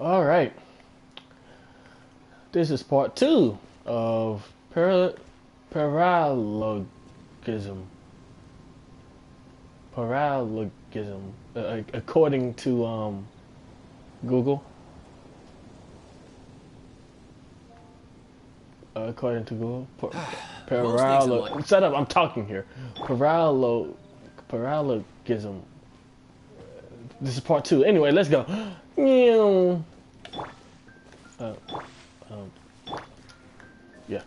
All right, this is part two of paralogism. Paralogism, according to Google. According to Google, Most things in life. Shut up! I'm talking here. Paralogism. This is part two. Anyway, let's go. Meow. uh, um, yeah.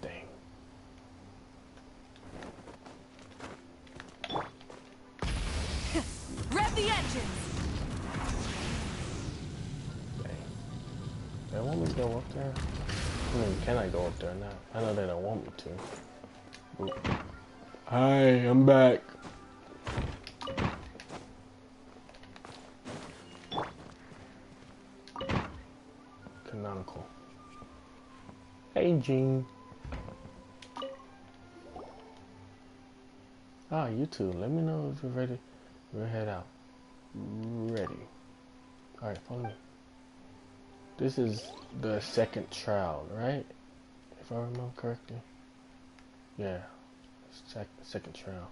Dang. Rev the engines! Dang. They want me to go up there? I mean, can I go up there now? I know they don't want me to. Oop. Hi, I'm back. Canonical. Hey, Gene. Ah, you two. Let me know if you're ready. We'll head out. Ready. Alright, follow me. This is the second trial, right? If I remember correctly. Yeah. Second trial.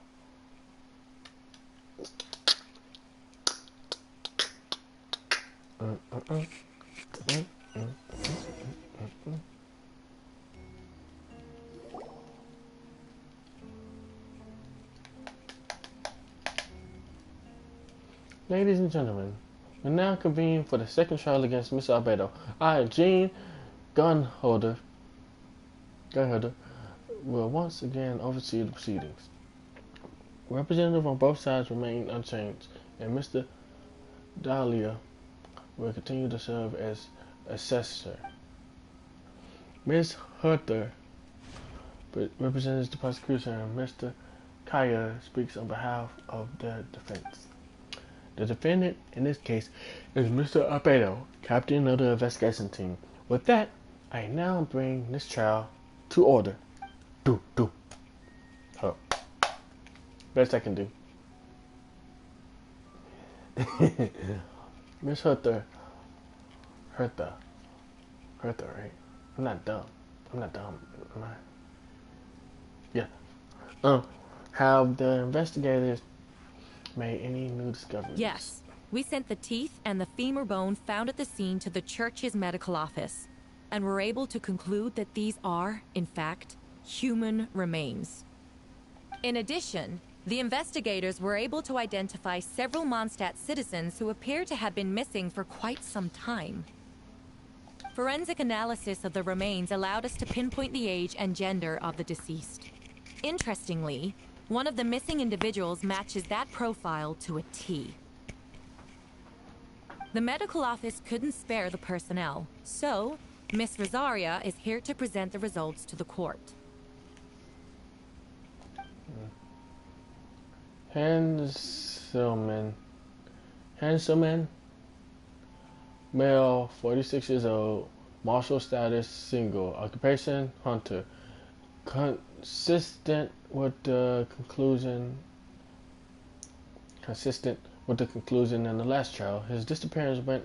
Ladies and gentlemen, we now convene for the second trial against Mr. Albedo. I, Gene Gunholder, will once again oversee the proceedings. Representatives on both sides remain unchanged, and Mr. Dahlia will continue to serve as assessor. Ms. Hertha represents the prosecution, and Mr. Kaya speaks on behalf of the defense. The defendant in this case is Mr. Albedo, captain of the investigation team. With that, I now bring this trial to order. Do. Oh. Best I can do. Miss Hertha, right? I'm not dumb. Am I? Yeah. Have the investigators made any new discoveries? Yes. We sent the teeth and the femur bone found at the scene to the church's medical office, and were able to conclude that these are, in fact, human remains. In addition, the investigators were able to identify several Mondstadt citizens who appear to have been missing for quite some time. Forensic analysis of the remains allowed us to pinpoint the age and gender of the deceased. Interestingly, one of the missing individuals matches that profile to a T. The medical office couldn't spare the personnel, so Miss Rosaria is here to present the results to the court. Hanselman, male, 46 years old, martial status, single, occupation, hunter. Consistent with the conclusion in the last trial, his disappearance went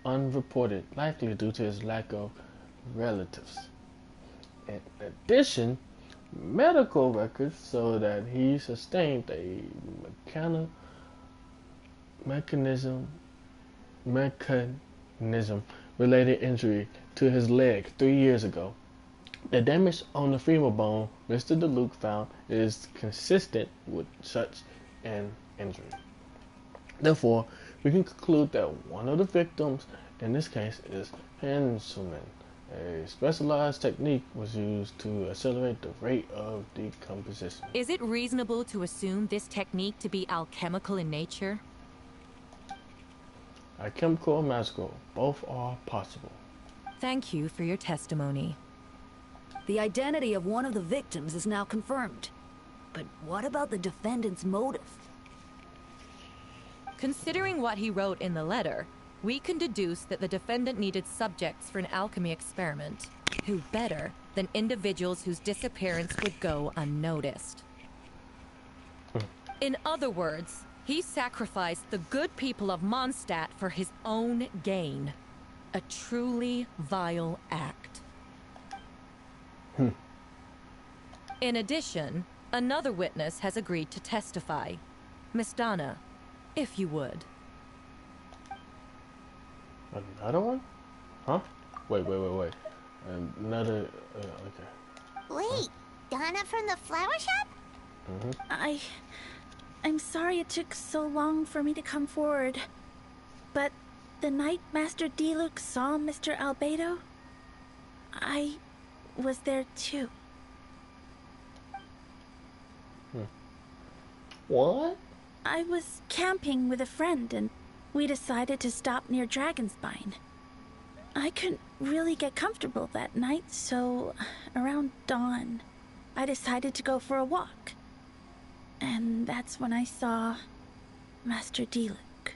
unreported, likely due to his lack of relatives. In addition, medical records show that he sustained a mechanism related injury to his leg 3 years ago. The damage on the femur bone Mr. DeLuke found is consistent with such an injury. Therefore, we can conclude that one of the victims in this case is Hanselman. A specialized technique was used to accelerate the rate of decomposition. Is it reasonable to assume this technique to be alchemical in nature? Alchemical or magical, both are possible. Thank you for your testimony. The identity of one of the victims is now confirmed. But what about the defendant's motive? Considering what he wrote in the letter, we can deduce that the defendant needed subjects for an alchemy experiment. Who better than individuals whose disappearance would go unnoticed? In other words, he sacrificed the good people of Mondstadt for his own gain. A truly vile act. In addition, another witness has agreed to testify. Miss Donna, if you would. Another one? Huh? Wait. Another, okay. Wait, Donna from the flower shop? I'm sorry it took so long for me to come forward. But the night Master Diluc saw Mr. Albedo, I was there too. What? I was camping with a friend and we decided to stop near Dragonspine. I couldn't really get comfortable that night, so around dawn, I decided to go for a walk. And that's when I saw Master Diluc.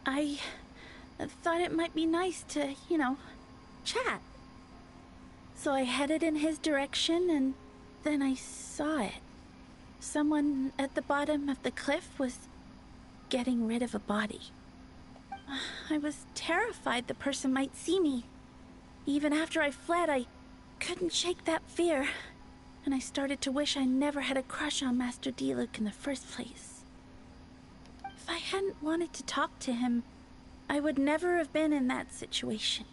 I thought it might be nice to, chat. So I headed in his direction and then I saw it. Someone at the bottom of the cliff was getting rid of a body. I was terrified the person might see me. Even after I fled, I couldn't shake that fear. And I started to wish I never had a crush on Master Diluc in the first place. If I hadn't wanted to talk to him, I would never have been in that situation.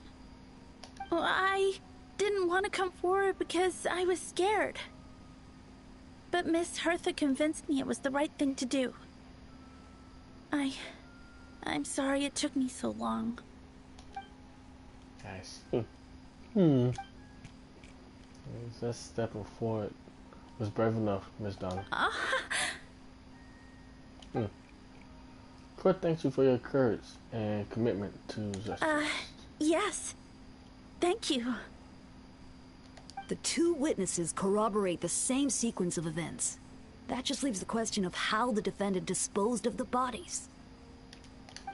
Well, I didn't want to come forward because I was scared. But Miss Hertha convinced me it was the right thing to do. I'm sorry it took me so long. Nice. That stepping forward was brave enough, Miss Donna. Court thanks you for your courage and commitment to justice. Yes. Thank you. The two witnesses corroborate the same sequence of events. That just leaves the question of how the defendant disposed of the bodies.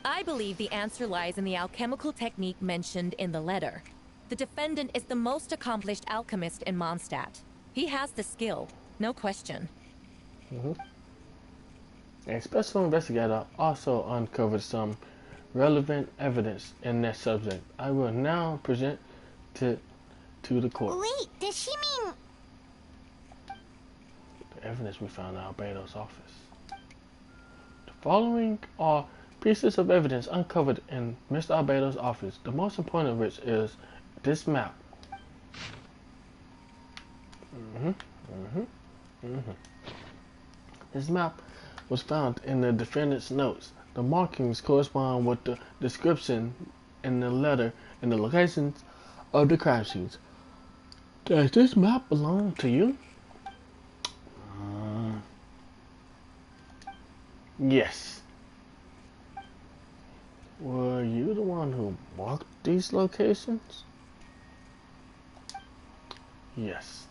I believe the answer lies in the alchemical technique mentioned in the letter. The defendant is the most accomplished alchemist in Mondstadt. He has the skill, no question. A special investigator also uncovered some relevant evidence in that subject. I will now present to the court. Wait, does she mean... The evidence we found in Albedo's office. The following are pieces of evidence uncovered in Mr. Albedo's office, the most important of which is this map. This map was found in the defendant's notes. The markings correspond with the description in the letter and the locations of the crime scenes. Does this map belong to you? Yes. Were you the one who marked these locations? Yes.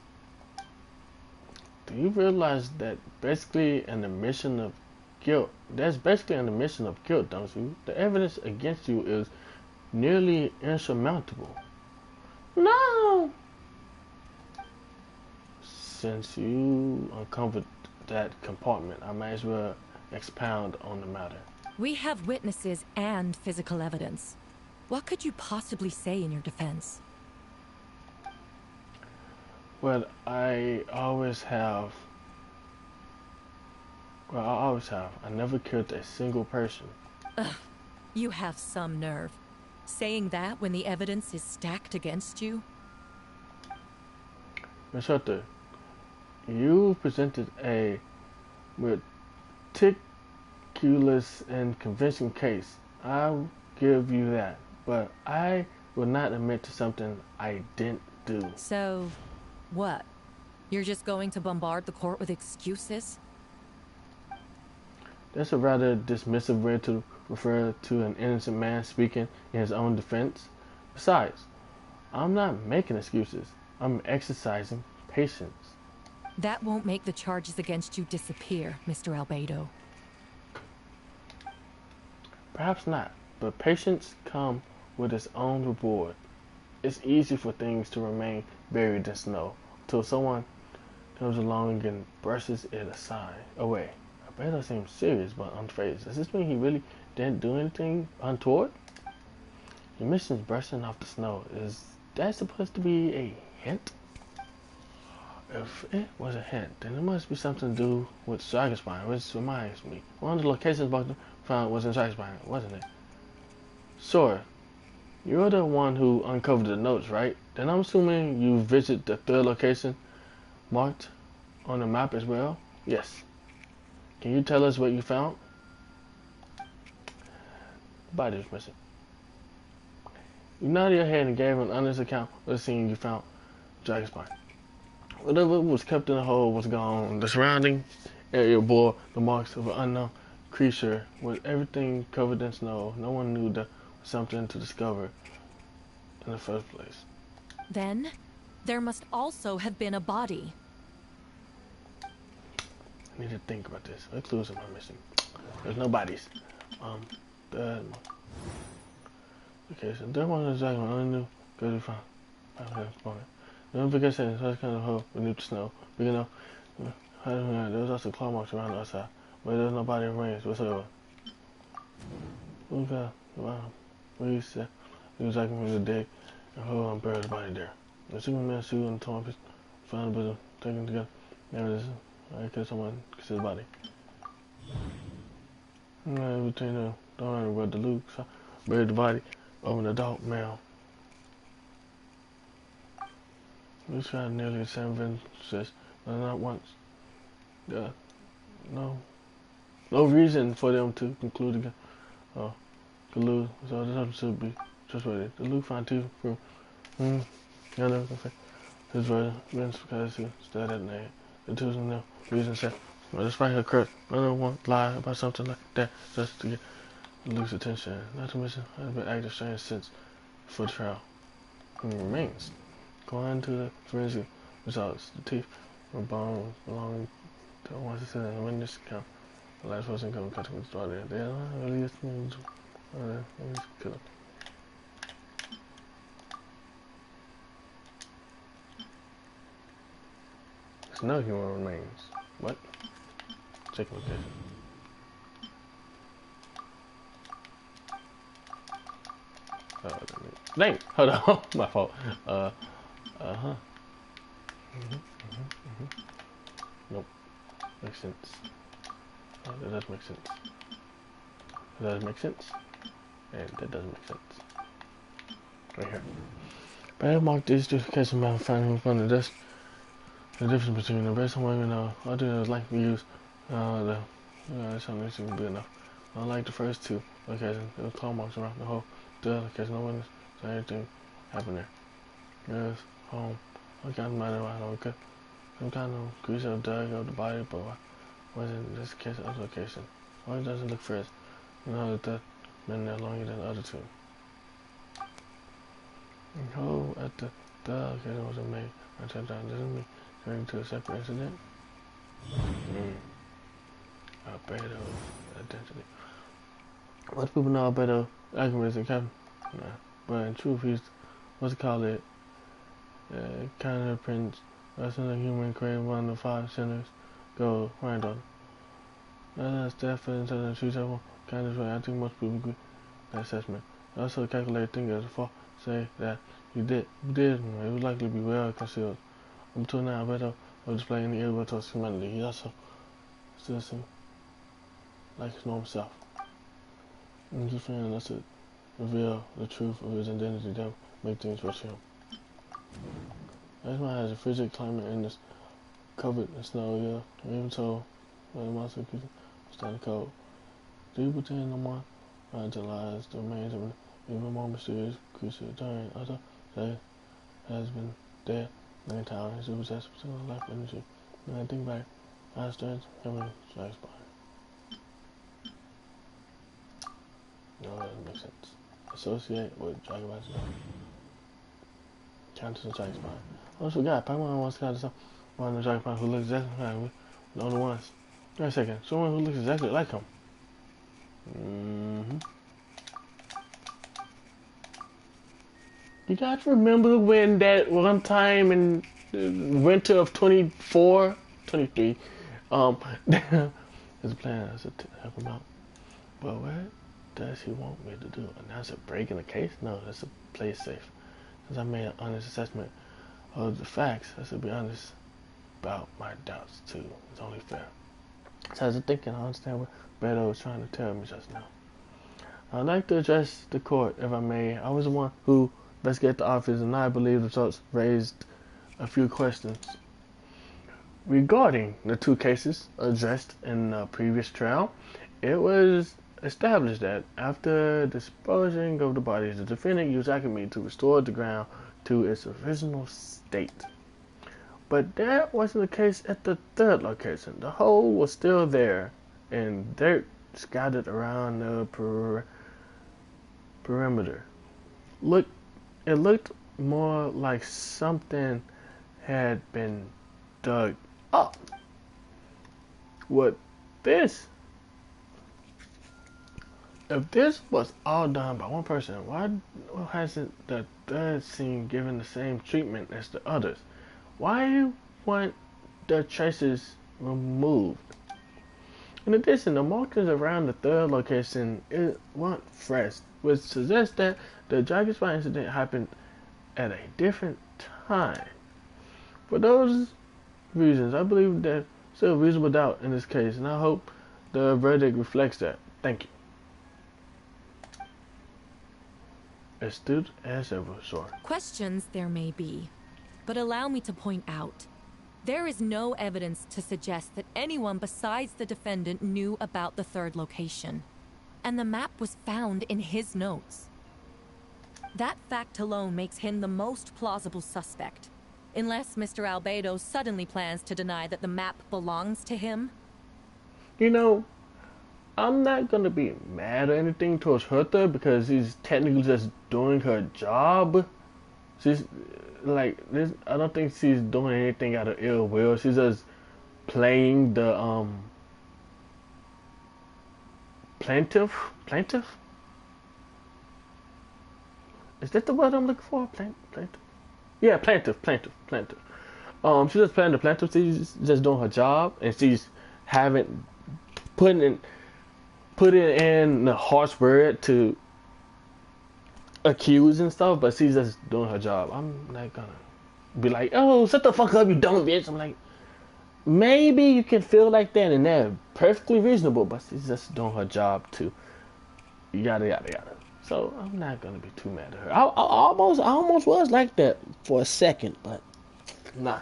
Do you realize that basically an admission of guilt? That's basically an admission of guilt, don't you? The evidence against you is nearly insurmountable. No! Since you uncovered that compartment, I may as well expound on the matter. We have witnesses and physical evidence. What could you possibly say in your defense? Well, I always have. I never killed a single person. Ugh, you have some nerve. Saying that when the evidence is stacked against you? Ms. Hutter, you presented a meticulous and convincing case. I'll give you that. But I will not admit to something I didn't do. So, what? You're just going to bombard the court with excuses? That's a rather dismissive way to refer to an innocent man speaking in his own defense. Besides, I'm not making excuses. I'm exercising patience. That won't make the charges against you disappear, Mr. Albedo. Perhaps not, but patience comes with its own reward. It's easy for things to remain buried in snow until someone comes along and brushes it away. Albedo seems serious but unfazed. Does this mean he really didn't do anything untoward? Your mission's brushing off the snow. Is that supposed to be a hint? If it was a hint, then it must be something to do with Dragonspine, which reminds me. One of the locations Buckner found was in Dragonspine, wasn't it? Sure. You're the one who uncovered the notes, right? Then I'm assuming you visited the third location marked on the map as well? Yes. Can you tell us what you found? The body was missing. You nodded your head and gave an honest account of the scene you found Dragonspine. Whatever was kept in the hole was gone. The surrounding area bore the marks of an unknown creature with everything covered in snow. No one knew there was something to discover in the first place. Then, there must also have been a body. I need to think about this. What clues am I missing? There's no bodies. Okay, so there wasn't exactly what I knew because we found. Don't forget saying such kind of hole beneath the snow. But you know, there was also claw marks around the outside, but there was no body remains whatsoever. Okay, wow. We said it was like when the dig and hole and buried the body there. The Superman suit and torn piece found a bit of taken together. There it is. I guess someone kissed his body. Between the door where the Luke buried the body of an adult male. We tried nearly the same vengeance, but not once. No reason for them to conclude again. Collude, so this episode should be trustworthy. The Luke found two from his version, Vince because he stared at the The two of them no reason said, well, despite her correct, none of them want lie about something like that just to get Luke's attention. Not to mention, I've been acting strange since for the trial. He remains. Going to the forensic results, the teeth were bones belonging to one citizen in the witness account. The last person come in contact with the daughter. They are not really kill him. There's no human remains. What? Check location. Dang! Hold on, my fault. Nope. Makes sense. That does make sense. That does make sense. And that doesn't make sense. Right here. But I marked these two cases by finding who found the desk. The difference between the best and what we know. I'll do those like we use. Something that should be enough. Unlike the first two locations, there were claw marks around the whole. The other location, no witness saw anything happen there. Yes, home. I can't matter why I don't care. Some kind of creature dug up the body, but why wasn't this case of the location? Why doesn't it look fresh? You know that that's been there longer than the other two. The hole at the location wasn't made on time. Doesn't mean going to a separate incident. Albedo identity. Most people know Albedo alchemist and captain. Nah. But in truth, he's what's it called it? Kind of prince. That's in the human created one of the 5 sinners. Go random. That's definitely into the truth of kind of way. I think most people agree with that assessment. I also calculate things as a fault. Say that you did. It would likely be well concealed. Until now, Albedo will display any ill will towards humanity. He also still seems like his normal self. And his friend lets it reveal the truth of his identity that make things worse for him. Iceman has a frigid climate and is covered in snow, yeah. Even so, the monster creature was standing cold. Do you pretend no more lies the remains of an even more mysterious creature during other day has been dead many times. It possessed particular life energy. When I think back, I strange memory strikes by. No, that doesn't make sense. Associate with Dragon Ball Z. Countess of Dragon Spine. I almost forgot. Pokemon wants to count one of the Dragon Spine who looks exactly like him. The only ones. Wait a second. Someone who looks exactly like him. You guys remember when that one time in the winter of 23, there's a plan to help him out. But what does he want me to do? Announce a break in the case? No, that's to play it safe. Since I made an honest assessment of the facts, I should be honest about my doubts too. It's only fair. So as I'm thinking, I understand what Beto was trying to tell me just now. I'd like to address the court, if I may. I was the one who investigated the office, and I believe the results raised a few questions. Regarding the two cases addressed in the previous trial, it was established that after disposing of the bodies, the defendant used alchemy to restore the ground to its original state. But that wasn't the case at the third location. The hole was still there, and dirt scattered around the perimeter. It looked more like something had been dug up. If this was all done by one person, why hasn't the third scene given the same treatment as the others? Why weren't the traces removed? In addition, the markers around the third location weren't fresh, which suggests that the Dragon Spine incident happened at a different time. For those reasons, I believe there's still reasonable doubt in this case, and I hope the verdict reflects that. Thank you. Astute as ever, sure. Questions there may be, but allow me to point out. There is no evidence to suggest that anyone besides the defendant knew about the third location. And the map was found in his notes. That fact alone makes him the most plausible suspect. Unless Mr. Albedo suddenly plans to deny that the map belongs to him. You know, I'm not going to be mad or anything towards Hertha because he's technically just doing her job. She's like this. I don't think she's doing anything out of ill will. She's just playing the plaintiff. Is that the word I'm looking for? Plaintiff. Yeah, plaintiff. She's just playing the plaintiff. She's just doing her job, and she's putting in the harsh word to accuse and stuff, but she's just doing her job. I'm not gonna be like, oh, shut the fuck up, you dumb bitch. I'm like, maybe you can feel like that, and that's perfectly reasonable, but she's just doing her job too. Yada yada yada. So I'm not gonna be too mad at her. I almost was like that for a second, but nah.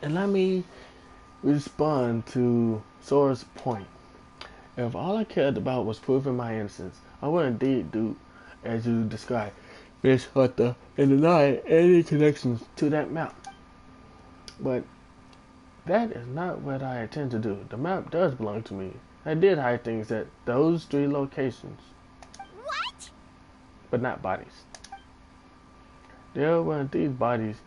And let me respond to Sora's point. If all I cared about was proving my innocence, I would indeed do as you described, Miss Hertha, and deny any connections to that map. But that is not what I intend to do. The map does belong to me. I did hide things at those 3 locations. What? But not bodies. There were indeed bodies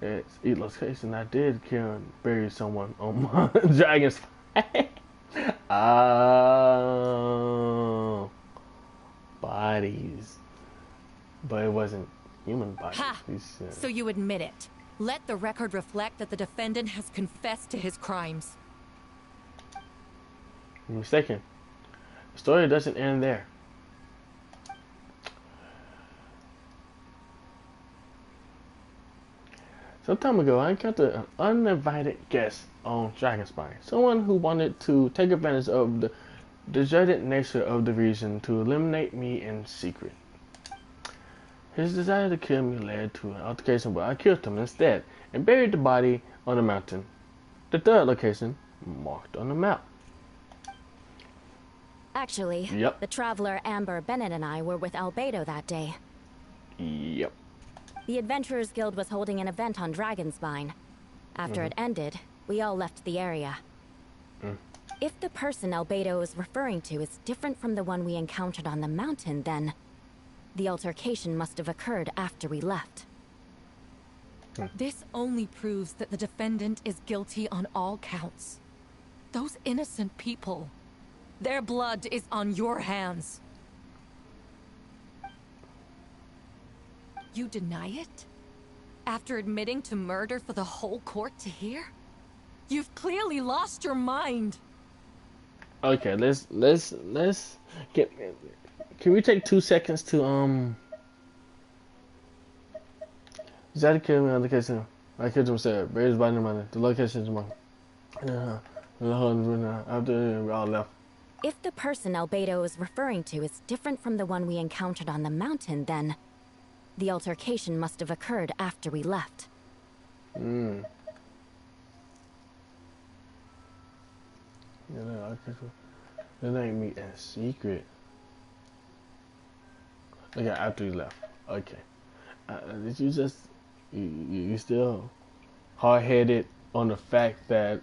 at each location. I did kill and bury someone on my dragon's bodies. But it wasn't human bodies. Ha! So you admit it. Let the record reflect that the defendant has confessed to his crimes. You're mistaken. The story doesn't end there. Some time ago, I encountered an uninvited guest on Dragonspine. Someone who wanted to take advantage of the deserted nature of the region to eliminate me in secret. His desire to kill me led to an altercation where I killed him instead and buried the body on a mountain. The third location marked on the map. Actually, Yep. the traveler Amber Bennett and I were with Albedo that day. Yep. The Adventurers Guild was holding an event on Dragonspine. After it ended, we all left the area. If the person Albedo is referring to is different from the one we encountered on the mountain, then the altercation must have occurred after we left. This only proves that the defendant is guilty on all counts. Those innocent people, their blood is on your hands. You deny it? After admitting to murder for the whole court to hear? You've clearly lost your mind. Okay, let's get. Can we take 2 seconds to Zadie killed me on the location. I killed him said, Bear's by the money. The location is mine. After we all left. If the person Albedo is referring to is different from the one we encountered on the mountain, then the altercation must have occurred after we left. Yeah, that ain't me in secret. Okay, after we left. Okay. Did you just you still hard-headed on the fact that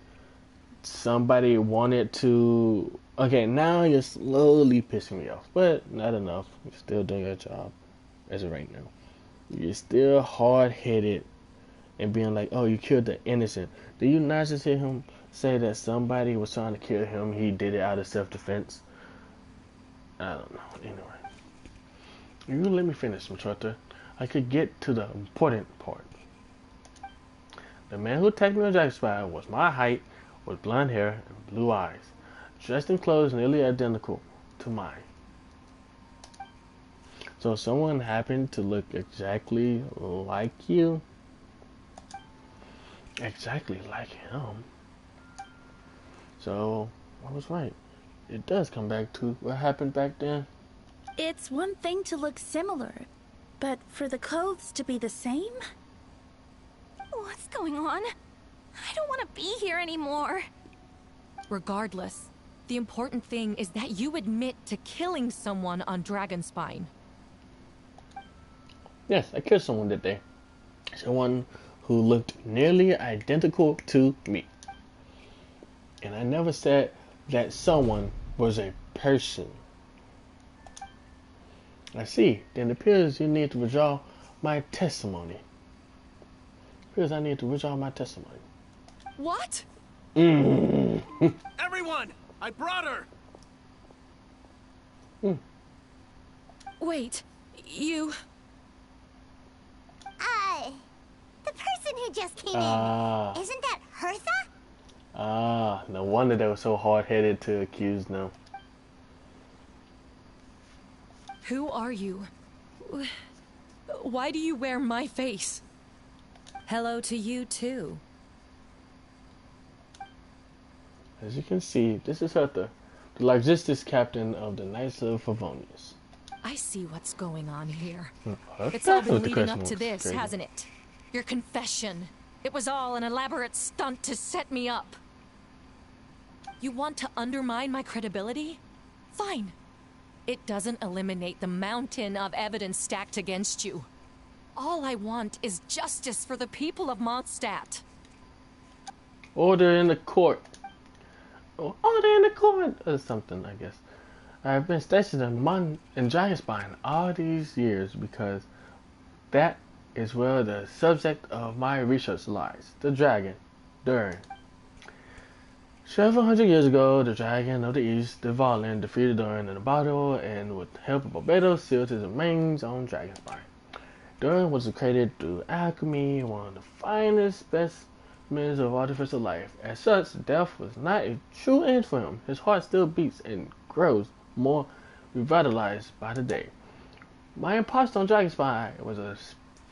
somebody wanted to? Okay, now you're slowly pissing me off, but not enough. You're still doing your job as of right now. You're still hard-headed and being like, oh, you killed the innocent. Do you not just hear him say that somebody was trying to kill him? He did it out of self-defense. I don't know. Anyway, you let me finish, Matrota. I could get to the important part. The man who attacked me on Jack Spire was my height, with blonde hair and blue eyes, dressed in clothes nearly identical to mine. So someone happened to look exactly like you? Exactly like him. So I was right. It does come back to what happened back then. It's one thing to look similar, but for the clothes to be the same? What's going on? I don't want to be here anymore. Regardless, the important thing is that you admit to killing someone on Dragonspine. Yes, I killed someone that day. Someone who looked nearly identical to me. And I never said that someone was a person. I see. Then it appears you need to withdraw my testimony. Appears I need to withdraw my testimony. What? Everyone! I brought her! Wait, you... The person who just came in. Isn't that Hertha? No wonder they were so hard-headed to accuse them. Who are you? Why do you wear my face? Hello to you, too. As you can see, this is Hertha, the logistics captain of the Knights of Favonius. I see what's going on here. Hertha? It's all been What the leading question up to was. this, Crazy. hasn't it? Your confession. It was all an elaborate stunt to set me up. You want to undermine my credibility? Fine. It doesn't eliminate the mountain of evidence stacked against you. All I want is justice for the people of Mondstadt. Order in the court. Order in the court. Or something, I guess. I've been stationed in Dragonspine all these years because that is where the subject of my research lies. The dragon, Durin. Several hundred years ago, the dragon of the east, the Valen, defeated Durin in a battle and with the help of Albedo sealed his remains on Dragonspine. Durin was created through alchemy, one of the finest specimens of artificial life. As such, death was not a true end for him. His heart still beats and grows more revitalized by the day. My imposter on Dragonspine was a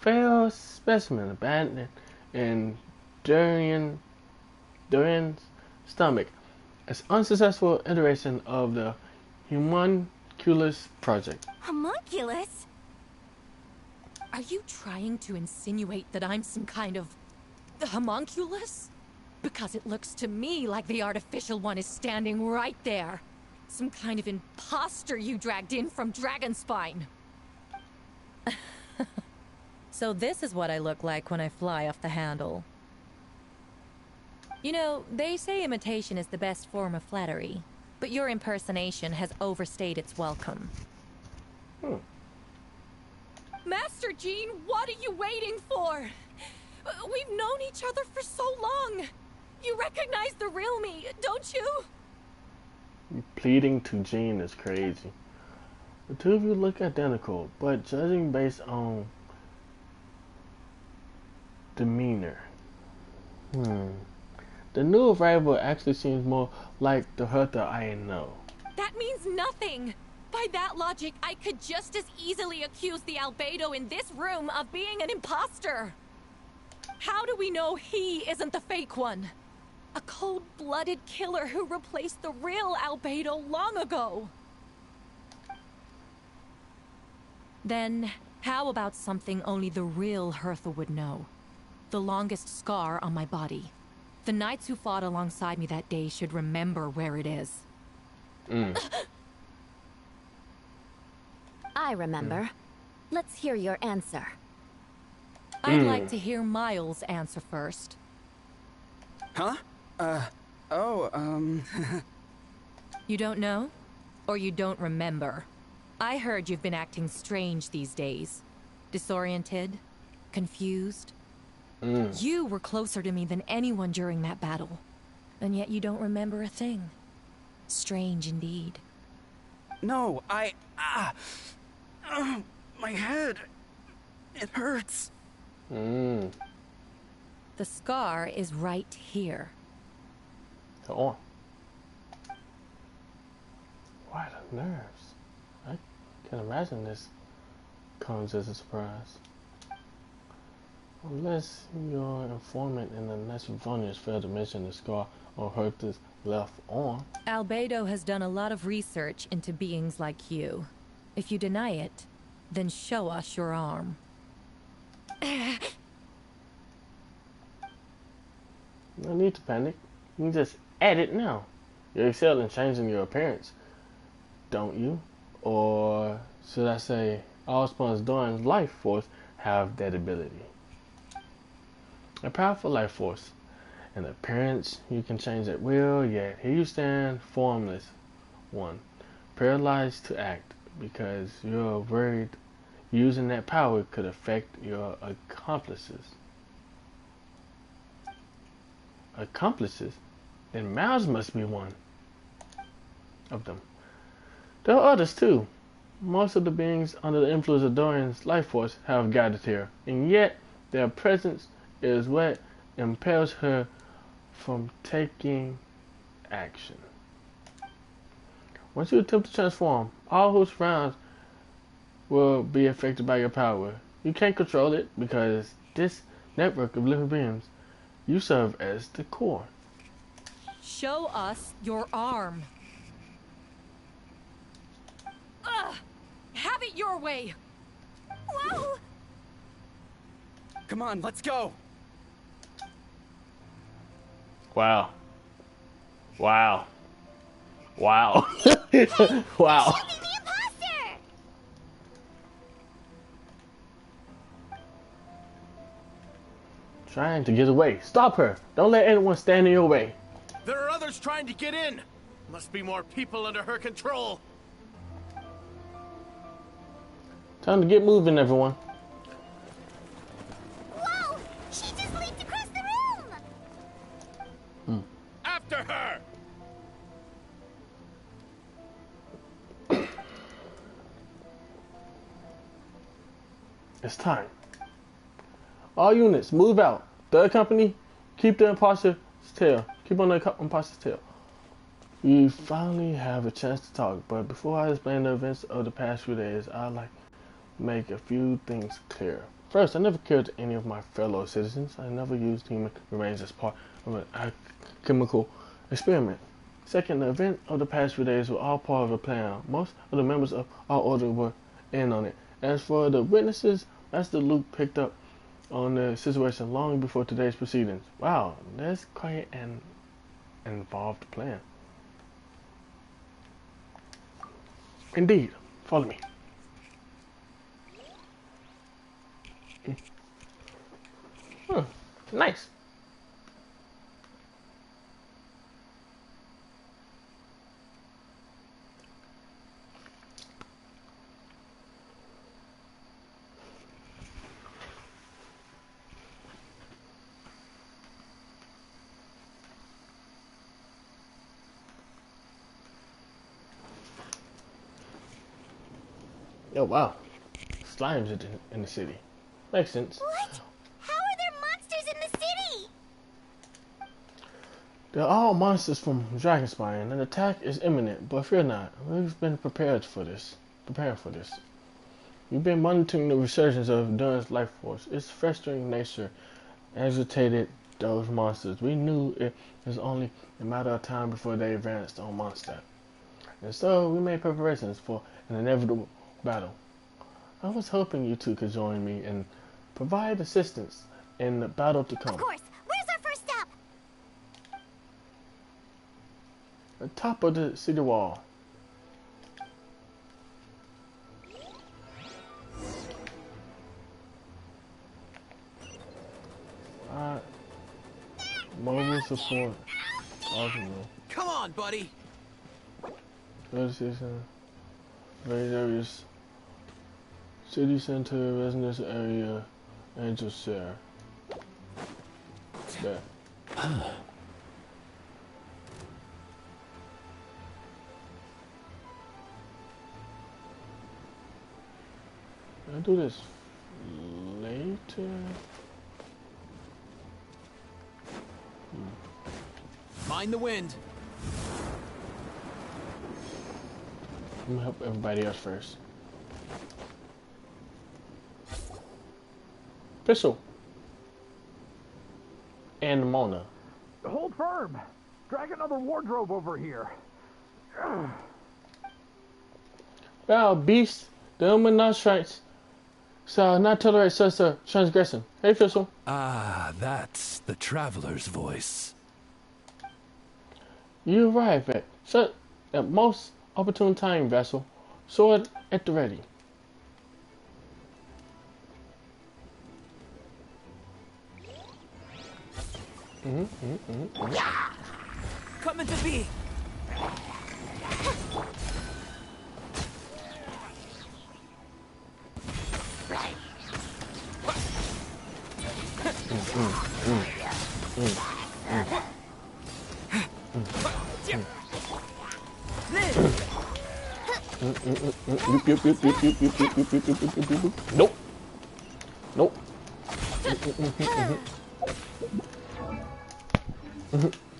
fair specimen abandoned in Durin's stomach, an unsuccessful iteration of the homunculus project. Homunculus? Are you trying to insinuate that I'm some kind of homunculus? Because it looks to me like the artificial one is standing right there. Some kind of imposter you dragged in from Dragonspine. So this is what I look like when I fly off the handle. You know, they say imitation is the best form of flattery, but your impersonation has overstayed its welcome. Master Jean, what are you waiting for? We've known each other for so long. You recognize the real me, don't you? Pleading to Jean is crazy. The two of you look identical, but judging based on demeanor. The new arrival actually seems more like the Hertha I know. That means nothing. By that logic, I could just as easily accuse the albedo in this room of being an imposter. How do we know he isn't the fake one? A cold-blooded killer who replaced the real albedo long ago. Then, how about something only the real Hertha would know? The longest scar on my body. The knights who fought alongside me that day should remember where it is. I remember. Let's hear your answer. I'd like to hear Miles answer first. Huh? You don't know? Or you don't remember? I heard you've been acting strange these days. Disoriented? Confused? You were closer to me than anyone during that battle. And yet you don't remember a thing. Strange indeed. No, my head. It hurts. The scar is right here. Go on. Why the nerves? I can imagine this comes as a surprise. Unless your informant in the next Vonius failed to mention the scar on Hertha's left arm. Albedo has done a lot of research into beings like you. If you deny it, then show us your arm. No need to panic. You can just add it now. You excel in changing your appearance, don't you? Or should I say, all spawns during life force have that ability. A powerful life force. In appearance, you can change at will, yet here you stand, formless. One, paralyzed to act, because you're worried using that power could affect your accomplices. Accomplices? Then Miles must be one of them. There are others too. Most of the beings under the influence of Dorian's life force have gathered here, and yet their presence is what impels her from taking action. Once you attempt to transform, all who surround will be affected by your power. You can't control it because this network of living beings, you serve as the core. Show us your arm. Ugh! Have it your way! Whoa! Come on, let's go. Wow. Wow. Wow. Wow. She's the imposter! Trying to get away. Stop her. Don't let anyone stand in your way. There are others trying to get in. Must be more people under her control. Time to get moving, everyone. Whoa! She just leaped across the room! After her! It's time. All units, move out. Third company, keep the imposter's tail. Keep on the imposter's tail. We finally have a chance to talk, but before I explain the events of the past few days, I'd like to make a few things clear. First, I never killed any of my fellow citizens. I never used human remains as part of an chemical experiment. Second, the event of the past few days were all part of a plan. Most of the members of our order were in on it. As for the witnesses, Master Luke picked up on the situation long before today's proceedings. Wow, that's quite an involved plan. Indeed. Follow me. Nice. Oh wow, slimes in the city. Makes sense. What? How are there monsters in the city? They're all monsters from Dragonspire, and an attack is imminent. But fear not, we've been preparing for this. We've been monitoring the resurgence of Dunn's life force. Its festering nature agitated those monsters. We knew it was only a matter of time before they advanced on Mondstadt. And so we made preparations for an inevitable battle. I was hoping you two could join me and provide assistance in the battle to come. Of course. Where's our first stop? The top of the city wall. Mobile support. Awesome. Come on, buddy. Station. Various areas. City center, residence area, Angel Share. There. Can I do this later? Mind the wind. I'm gonna help everybody else first. Pistol. And Mona. Hold firm. Drag another wardrobe over here. Well, beast, the Illuminati shall not tolerate such a transgression. Hey, Pistol. Ah, that's the traveler's voice. You arrive at most opportune time, Vessel. Sword at the ready. Coming to be. Nope. Nope.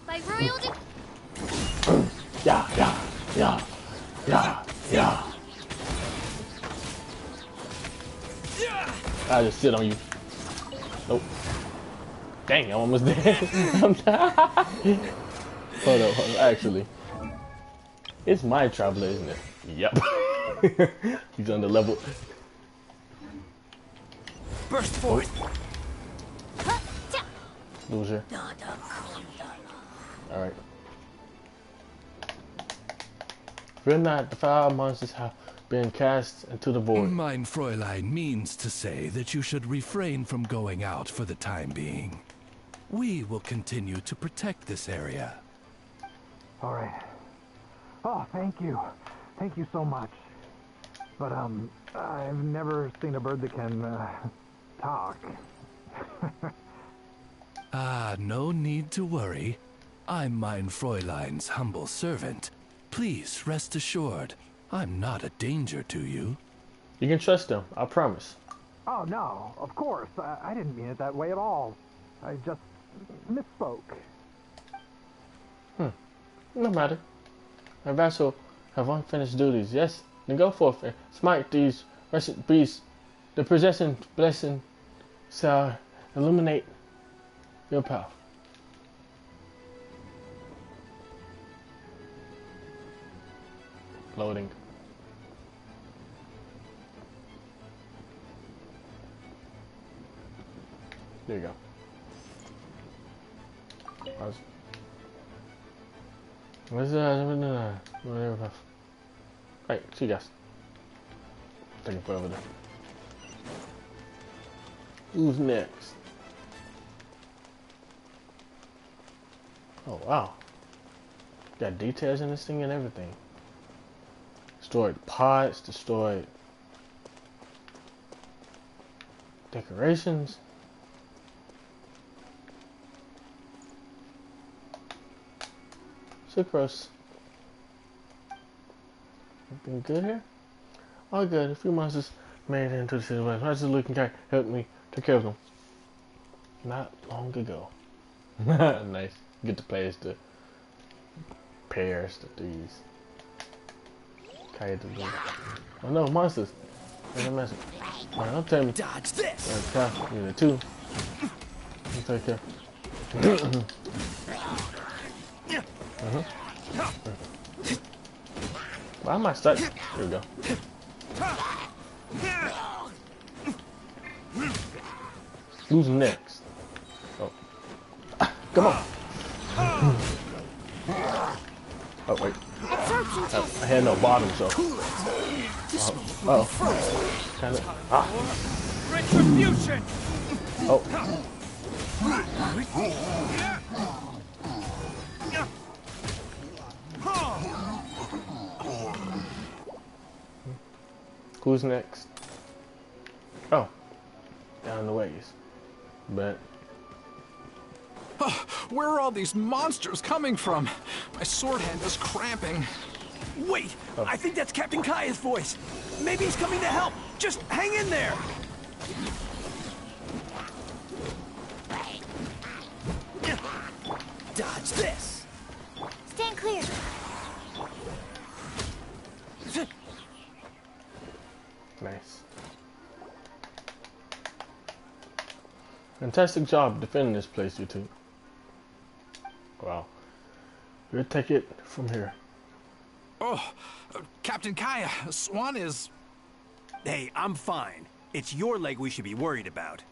By royal Yeah. I just sit on you. Nope. Dang, I'm almost dead. Hold up. Actually, it's my traveler, isn't it? Yep. He's on the level. Burst forth. Loser. Alright. Fear not, the foul monsters have been cast into the void. Mein Fräulein means to say that you should refrain from going out for the time being. We will continue to protect this area. All right. Oh, thank you. Thank you so much. But, I've never seen a bird that can, talk. Ah, no need to worry. I'm Mein Fräulein's humble servant. Please rest assured, I'm not a danger to you. You can trust them, I promise. Oh, no, of course. I didn't mean it that way at all. I just misspoke. No matter. My vassal have unfinished duties. Yes, then go forth and smite these wretched beasts. The possessing blessing shall illuminate your path. Loading. There you go. What's that? Right, see you guys. Taking forever there. Who's next? Oh wow. Got details in this thing and everything. Destroyed pots, destroyed decorations. Sucrose. Everything good here? All good. A few monsters made it into the city. Master Luke and Kai helped me take care of them. Not long ago. Nice. Get to play as the pairs, the threes. Kai the Luke. Oh no, monsters. There's a message. Alright, I'll tell me. Dodge this. Kai, you need two. You take care. Why am I stuck? Here we go. Who's next? Oh. Come on. Oh, wait. I had no bottom, so. Oh. Kind of. Ah. Retribution. Oh. Who's next? Oh, down the ways. But where are all these monsters coming from? My sword hand is cramping. Wait, I think that's Captain Kaya's voice. Maybe he's coming to help. Just hang in there. Dodge this. Stand clear. nice. Fantastic job defending this place, you two. Wow. We'll take it from here. Oh, Captain Kaya, Swan is... Hey, I'm fine. It's your leg we should be worried about.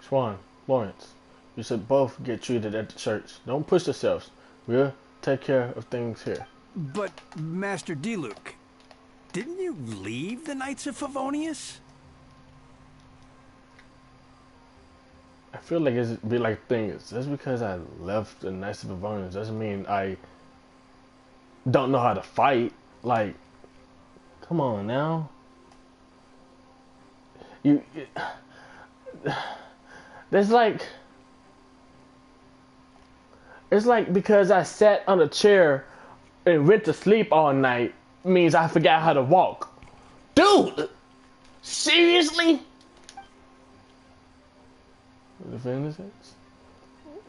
Swan, Lawrence, you should both get treated at the church. Don't push yourselves. We'll take care of things here. But, Master Diluc, didn't you leave the Knights of Favonius? I feel like it's be like thing is just because I left the Knights of Favonius doesn't mean I don't know how to fight. Like, come on now. There's like, it's like because I sat on a chair and went to sleep all night means I forgot how to walk. Dude, seriously? Defend this?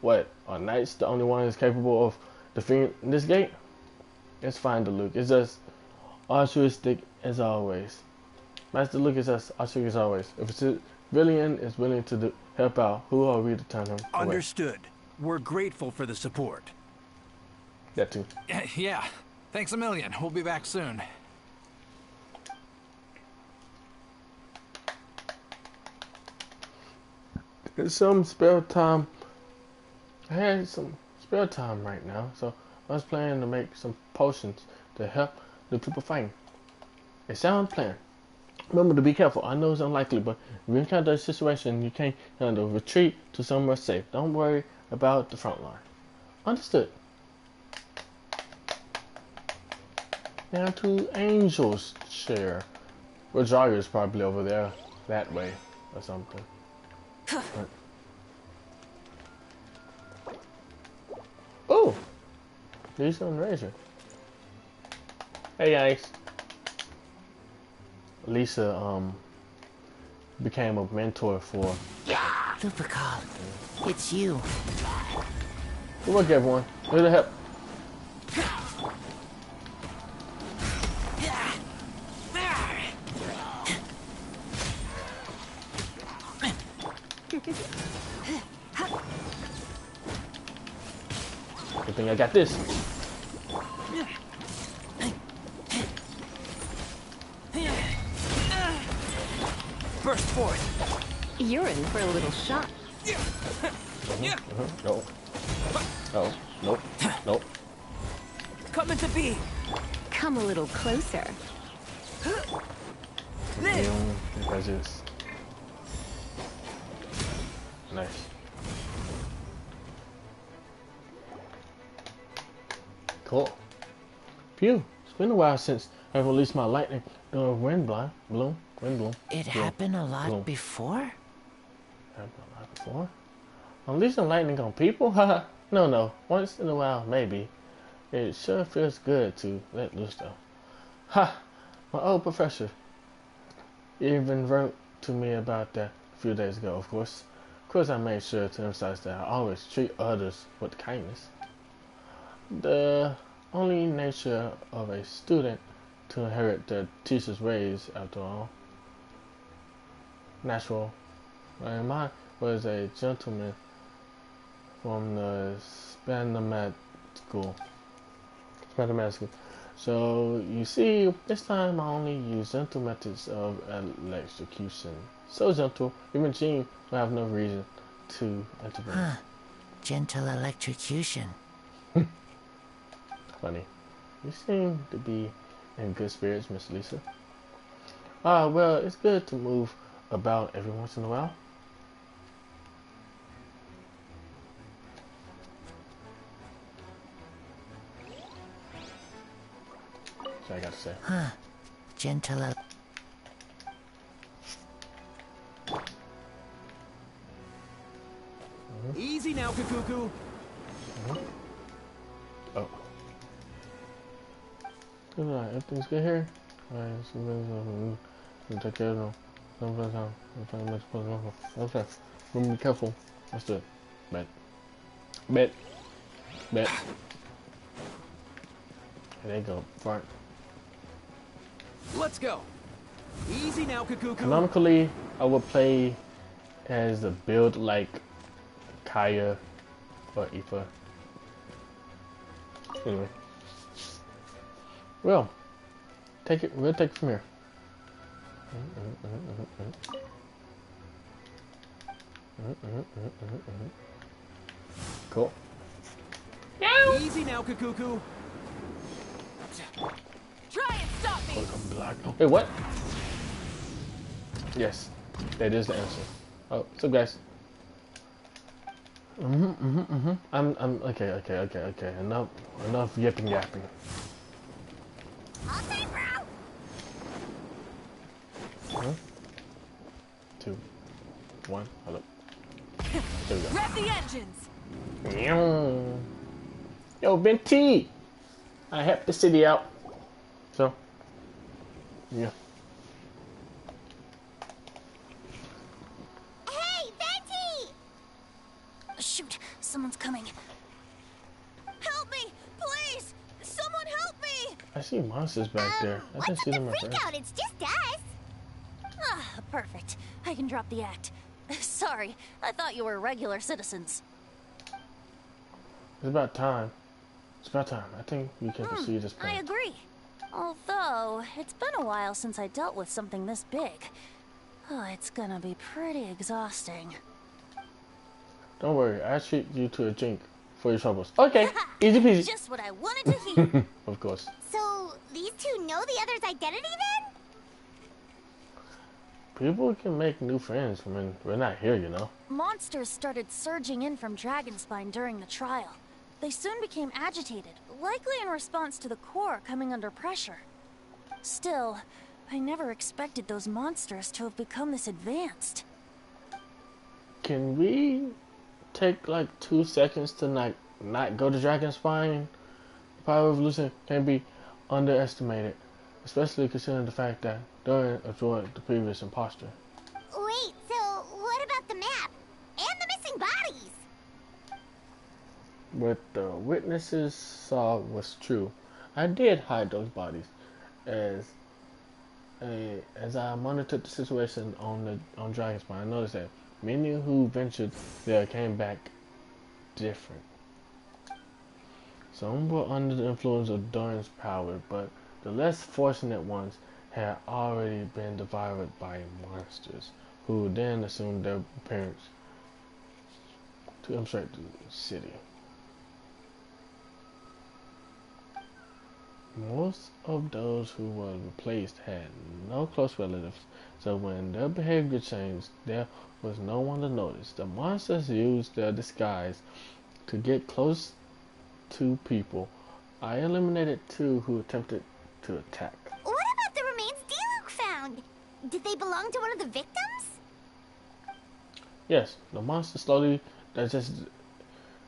What? Are knights the only one that's capable of defending this gate? It's fine, Luke. It's just altruistic as always. Master Luke is as altruistic as always. If a civilian is willing to help out, who are we to turn him away? Understood. We're grateful for the support. That too. Yeah, thanks a million. We'll be back soon. There's some spare time. I had some spare time right now, so I was planning to make some potions to help the people fighting. A sound plan. Remember to be careful. I know it's unlikely, but if you encounter a situation you can't handle, retreat to somewhere safe. Don't worry about the front line. Understood. Now to Angel's chair. Rodraga is probably over there, that way, or something. Oh, Lisa and Razor. Hey guys. Lisa became a mentor for Lupercal, it's you. Good work, everyone. Here to help. Good thing I got this. Burst forth. You're in for a little shock. No. Oh, nope. Nope. Coming to be. Come a little closer. Because it's nice. Cool. Phew. It's been a while since I've released my lightning during wind bloom. It happened a lot before? Happened a lot before? Unleashing lightning on people? Haha. No. Once in a while, maybe. It sure feels good to let loose though. Ha! My old professor even wrote to me about that a few days ago, of course. Of course, I made sure to emphasize that I always treat others with kindness. The only nature of a student to inherit the teacher's ways, after all. Natural. And mine was a gentleman from the Spanamat school. So, you see, this time I only use gentle methods of electrocution. So gentle, even Jean will have no reason to intervene. Huh. Gentle electrocution. Funny. You seem to be in good spirits, Miss Lisa. Ah, well, it's good to move about every once in a while. So I got to say. Huh. Gentle Easy now, Kakuku. Oh. Alright, everything's good here. Alright, so we'll take care of them. Okay. Remember, be careful. Let's do it. Bet. Bet. Bet. There you go. Front. Let's go. Easy now, Kakuku. Canonically, I would play as a build like Kaya or Aoife. Anyway. Well, we'll take it from here. Cool. Easy now, Kakuku. Try and stop me! Hey, what? Yes, that is the answer. Oh, what's up, guys? I'm okay. Enough yapping. I'll say, bro! 2, 1, hold up. There we go. Rev the engines! Yo, Venti! I helped the city out. So, yeah. Hey, Venti! Shoot, someone's coming. Help me, please! Someone help me! I see monsters back there. I didn't see them at first. It's just us! Ah, perfect. I can drop the act. Sorry, I thought you were regular citizens. It's about time. I think we can proceed this plan. I agree. Although, it's been a while since I dealt with something this big. Oh, it's gonna be pretty exhausting. Don't worry, I treat you to a drink for your troubles. Okay, easy peasy. Just what I wanted to hear. Of course. So, these two know the other's identity then? People can make new friends when we're not here, you know. Monsters started surging in from Dragonspine during the trial. They soon became agitated, likely in response to the core coming under pressure. Still, I never expected those monsters to have become this advanced. Can we take like 2 seconds to not go to Dragonspine? The power of evolution can be underestimated, especially considering the fact that Dorian absorbed the previous imposter. Wait, so what about the map? And the missing bodies? What the witnesses saw was true. I did hide those bodies, as I monitored the situation on Dragonspine. I noticed that many who ventured there came back different. Some were under the influence of Dorian's power, but the less fortunate ones had already been devoured by monsters, who then assumed their appearance to infiltrate the city. Most of those who were replaced had no close relatives, so when their behavior changed, there was no one to notice. The monsters used their disguise to get close to people. I eliminated 2 who attempted to attack. What about the remains D-Luke found? Did they belong to one of the victims? Yes, the monsters slowly digested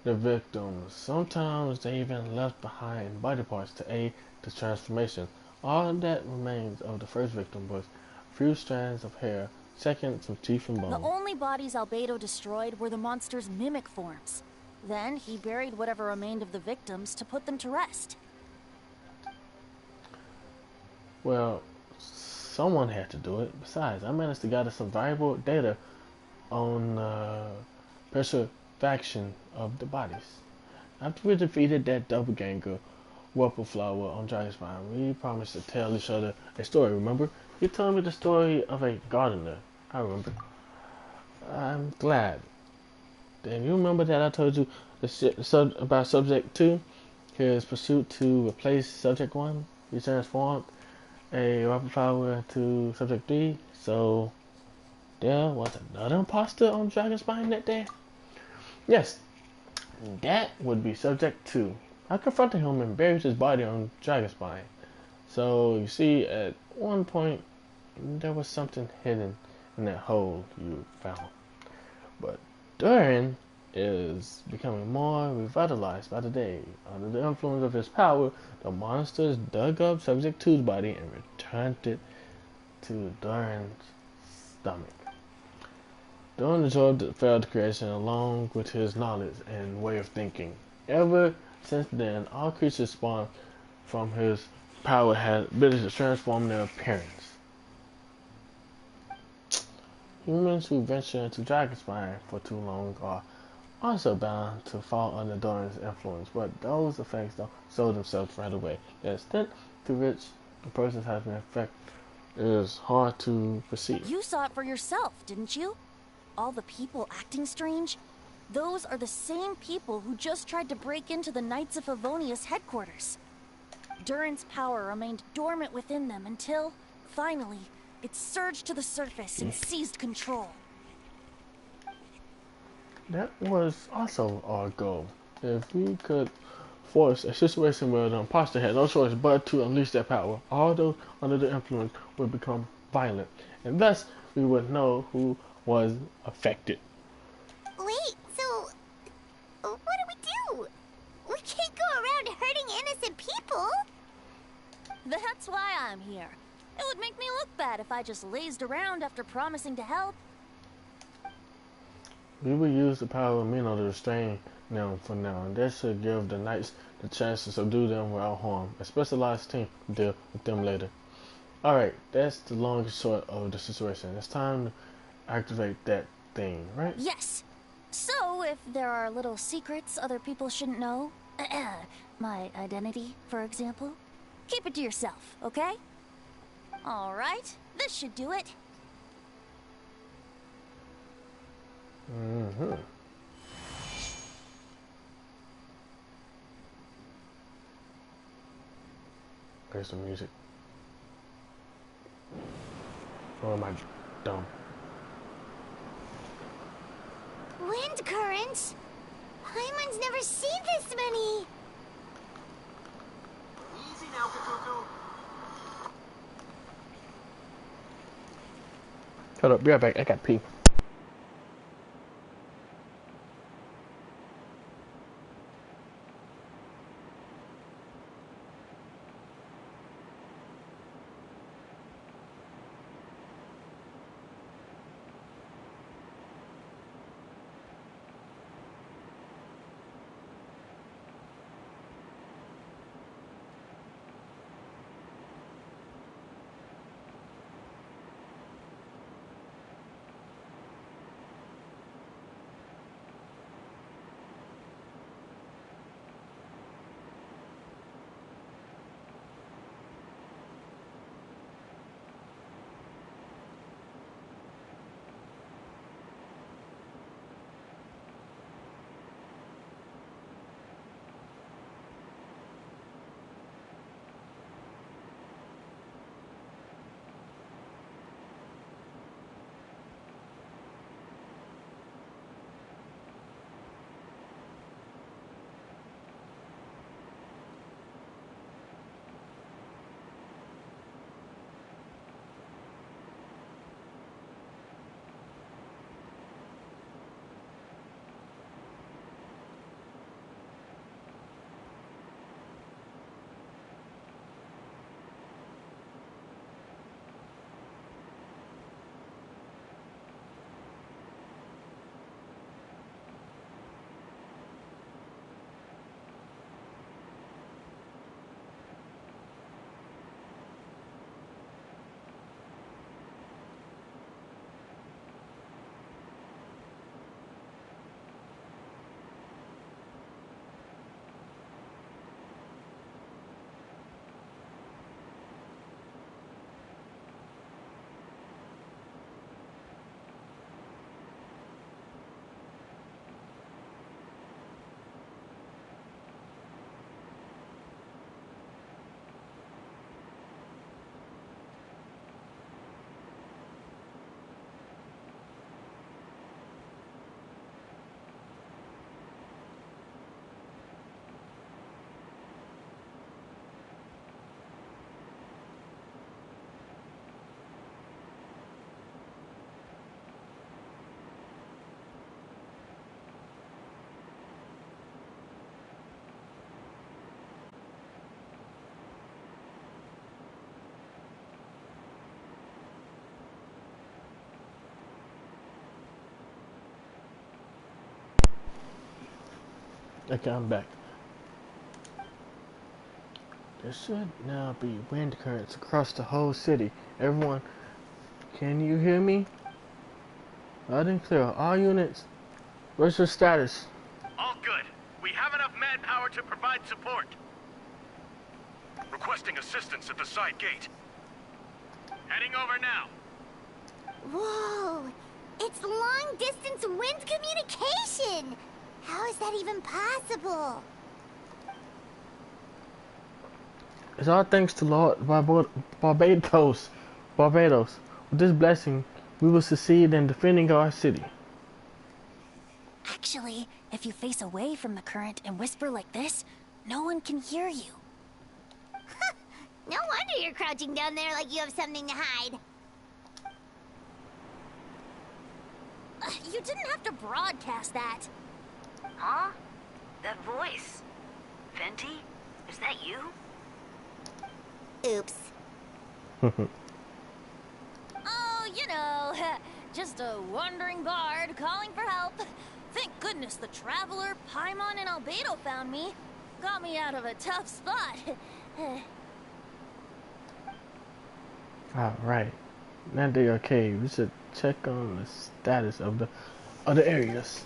the victims. Sometimes they even left behind body parts to aid the transformation. All that remains of the first victim was a few strands of hair, second some teeth and The bones. only bodies Albedo destroyed were the monster's mimic forms. Then he buried whatever remained of the victims to put them to rest. Well, someone had to do it. Besides, I managed to gather some valuable data on preservation of the bodies. After we defeated that doppelganger Flower on Dragonspine, we promised to tell each other a story, remember? You told me the story of a gardener. I remember. I'm glad. And you remember that I told you about Subject 2? His pursuit to replace Subject 1? He transformed a Flower into Subject 3, so there was another imposter on Dragonspine that day? Yes, that would be Subject 2. I confronted him and buried his body on Dragonspine. So, you see, at one point, there was something hidden in that hole you found. But Durin is becoming more revitalized by the day. Under the influence of his power, the monsters dug up Subject 2's body and returned it to Durin's stomach. Durin absorbed the failed creation along with his knowledge and way of thinking. Ever since then, all creatures spawned from his power had ability to transform their appearance. Humans who venture into Dragonspine for too long are also bound to fall under Doran's influence, but those effects don't show themselves right away. The extent to which a person has been affected is hard to perceive. You saw it for yourself, didn't you? All the people acting strange? Those are the same people who just tried to break into the Knights of Favonius headquarters. Durin's power remained dormant within them until, finally, it surged to the surface and seized control. That was also our goal. If we could force a situation where the imposter had no choice but to unleash their power, all those under the influence would become violent, and thus we would know who was affected. Wait, so what do? We can't go around hurting innocent people. That's why I'm here. It would make me look bad if I just lazed around after promising to help. We will use the power of Mino to restrain them for now, and that should give the knights the chance to subdue them without harm. A specialized team will deal with them later. Alright, that's the long and short of the situation. It's time to activate that thing, right? Yes. So, if there are little secrets other people shouldn't know, my identity, for example, keep it to yourself, okay? Alright, this should do it. Mm-hmm. Play some music. Or am I dumb? Wind currents? Paimon's never seen this many. Easy now, Katuku. Hold up, be right back. I got pee. Okay, I'm back. There should now be wind currents across the whole city. Everyone, can you hear me? Loud and clear. All units, what's your status? All good. We have enough manpower to provide support. Requesting assistance at the side gate. Heading over now. Whoa! It's long-distance wind communication! How is that even possible? It's all thanks to Lord Barbados. With this blessing, we will succeed in defending our city. Actually, if you face away from the current and whisper like this, no one can hear you. No wonder you're crouching down there like you have something to hide. You didn't have to broadcast that. Huh? That voice. Venti? Is that you? Oops. Oh, you know, just a wandering bard calling for help. Thank goodness the Traveler, Paimon, and Albedo found me. Got me out of a tough spot. Alright. Now they are okay. We should check on the status of the other areas.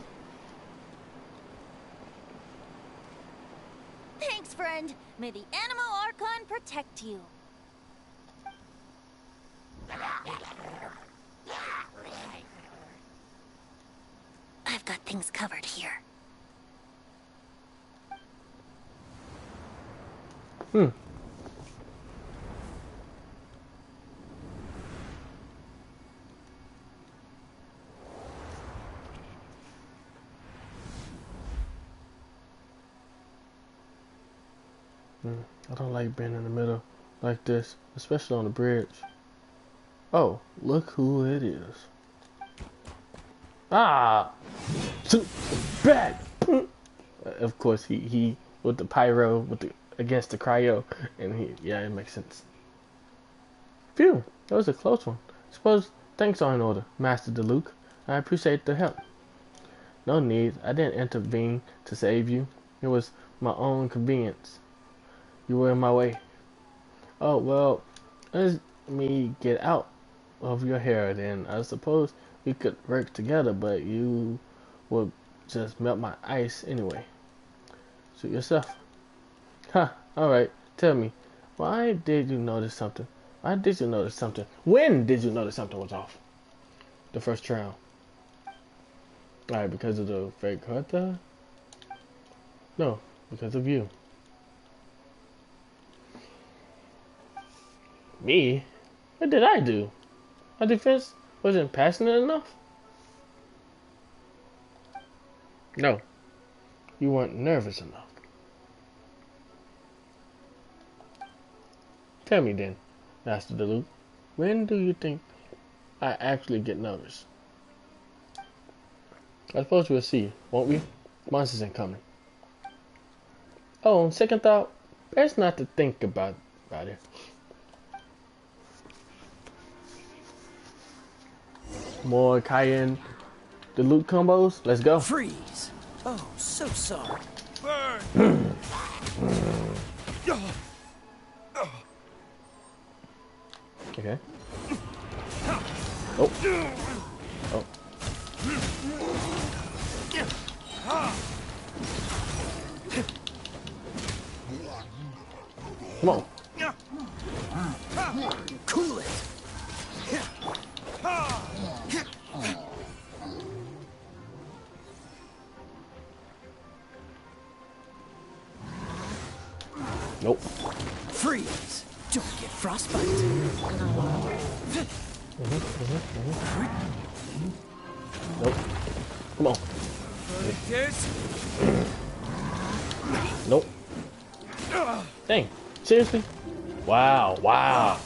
Thanks, friend. May the Animo Archon protect you. I've got things covered here. I don't like being in the middle like this, especially on the bridge. Oh, look who it is. Ah! Back! Of course, he with the pyro, against the cryo, and yeah, it makes sense. Phew, that was a close one. Suppose things are in order, Master DeLuke. I appreciate the help. No need, I didn't intervene to save you. It was my own convenience. You were in my way. Oh, well, let me get out of your hair then. I suppose we could work together, but you would just melt my ice anyway. Suit yourself. Huh, alright. Tell me, why did you notice something? Why did you notice something? When did you notice something was off? The first trial. Alright, because of the fake Hertha? No, because of you. Me? What did I do? My defense wasn't passionate enough? No. You weren't nervous enough. Tell me then, Master DeLuke, when do you think I actually get nervous? I suppose we'll see, won't we? Monsters ain't coming. Oh, on second thought, best not to think about it. More Cayenne DeLuke combos. Let's go. Freeze. Oh, so sorry. Burn. Okay. Oh. Oh. Come on. Cool it. Nope. Freeze. Don't get frostbite. Nope. Come on. Nope. Dang. Seriously? Wow. Wow.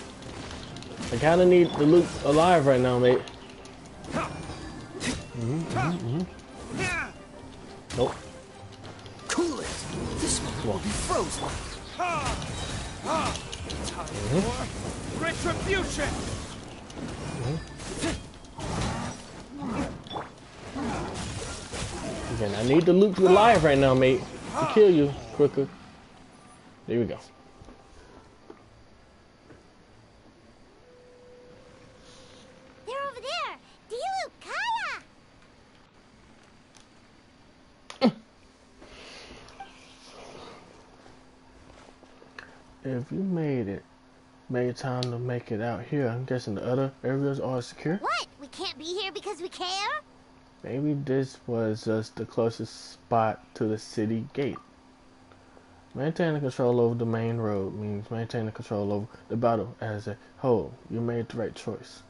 I kind of need DeLuke alive right now, mate. Nope. Cool it. This one will be frozen. Time for retribution. Again, I need DeLuke alive right now, mate. to kill you quicker. There we go. They're over there. Dilu, Kaya. If you made time to make it out here, I'm guessing the other areas are secure? What? We can't be here because we care? Maybe this was just the closest spot to the city gate. Maintaining control over the main road means maintaining control over the battle as a whole. You made the right choice.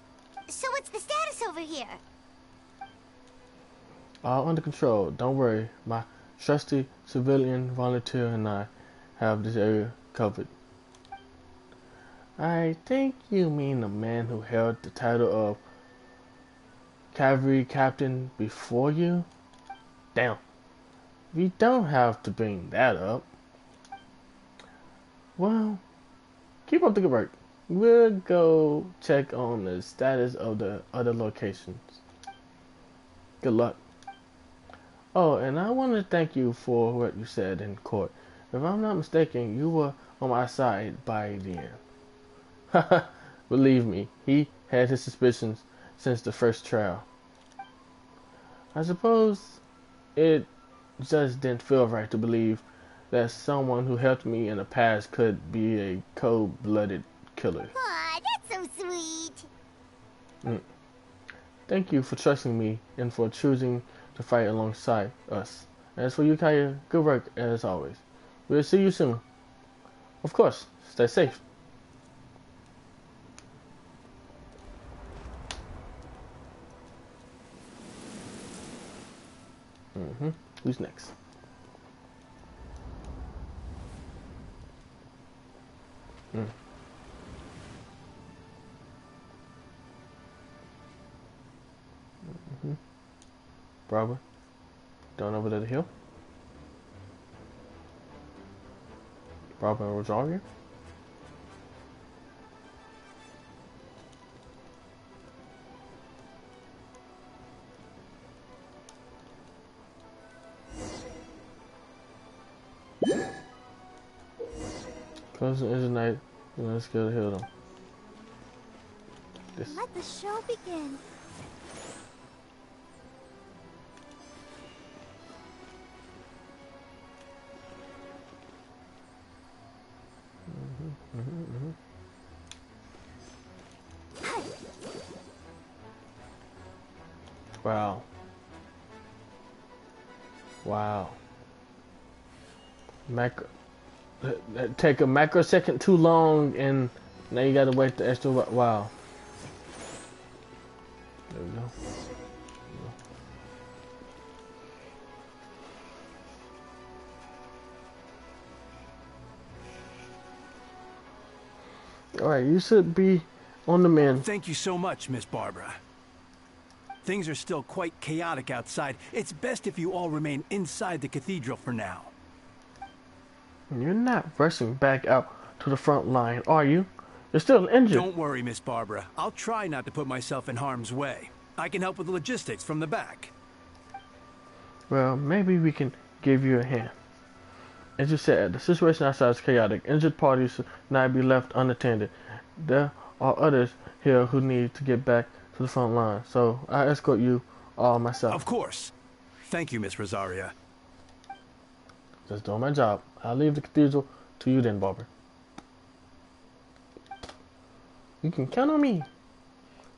So what's the status over here? All under control. Don't worry. My trusty civilian volunteer and I have this area covered. I think you mean the man who held the title of cavalry captain before you? Damn. We don't have to bring that up. Well, keep up the good work. We'll go check on the status of the other locations. Good luck. Oh, and I want to thank you for what you said in court. If I'm not mistaken, you were on my side by the end. Believe me, he had his suspicions since the first trial. I suppose it just didn't feel right to believe that someone who helped me in the past could be a cold-blooded killer. Aw, that's so sweet. Thank you for trusting me and for choosing to fight alongside us. As for you, Kaya, good work as always. We'll see you soon. Of course, stay safe. Who's next? Barbara, down over to the hill. Barbara and Rosario. Closing is the night. Let's go to hill them. Let the show begin. Wow. Wow. Take a microsecond too long, and now you gotta wait the extra. Wow. There we go. Alright, you should be on the mend. Thank you so much, Miss Barbara. Things are still quite chaotic outside. It's best if you all remain inside the cathedral for now. You're not rushing back out to the front line, are you? You're still injured. Don't worry, Miss Barbara. I'll try not to put myself in harm's way. I can help with the logistics from the back. Well, maybe we can give you a hand. As you said, the situation outside is chaotic. Injured parties should not be left unattended. There are others here who need to get back to the front line, so I escort you all myself. Of course. Thank you, Miss Rosaria. Just doing my job. I'll leave the cathedral to you then, Barbara. You can count on me.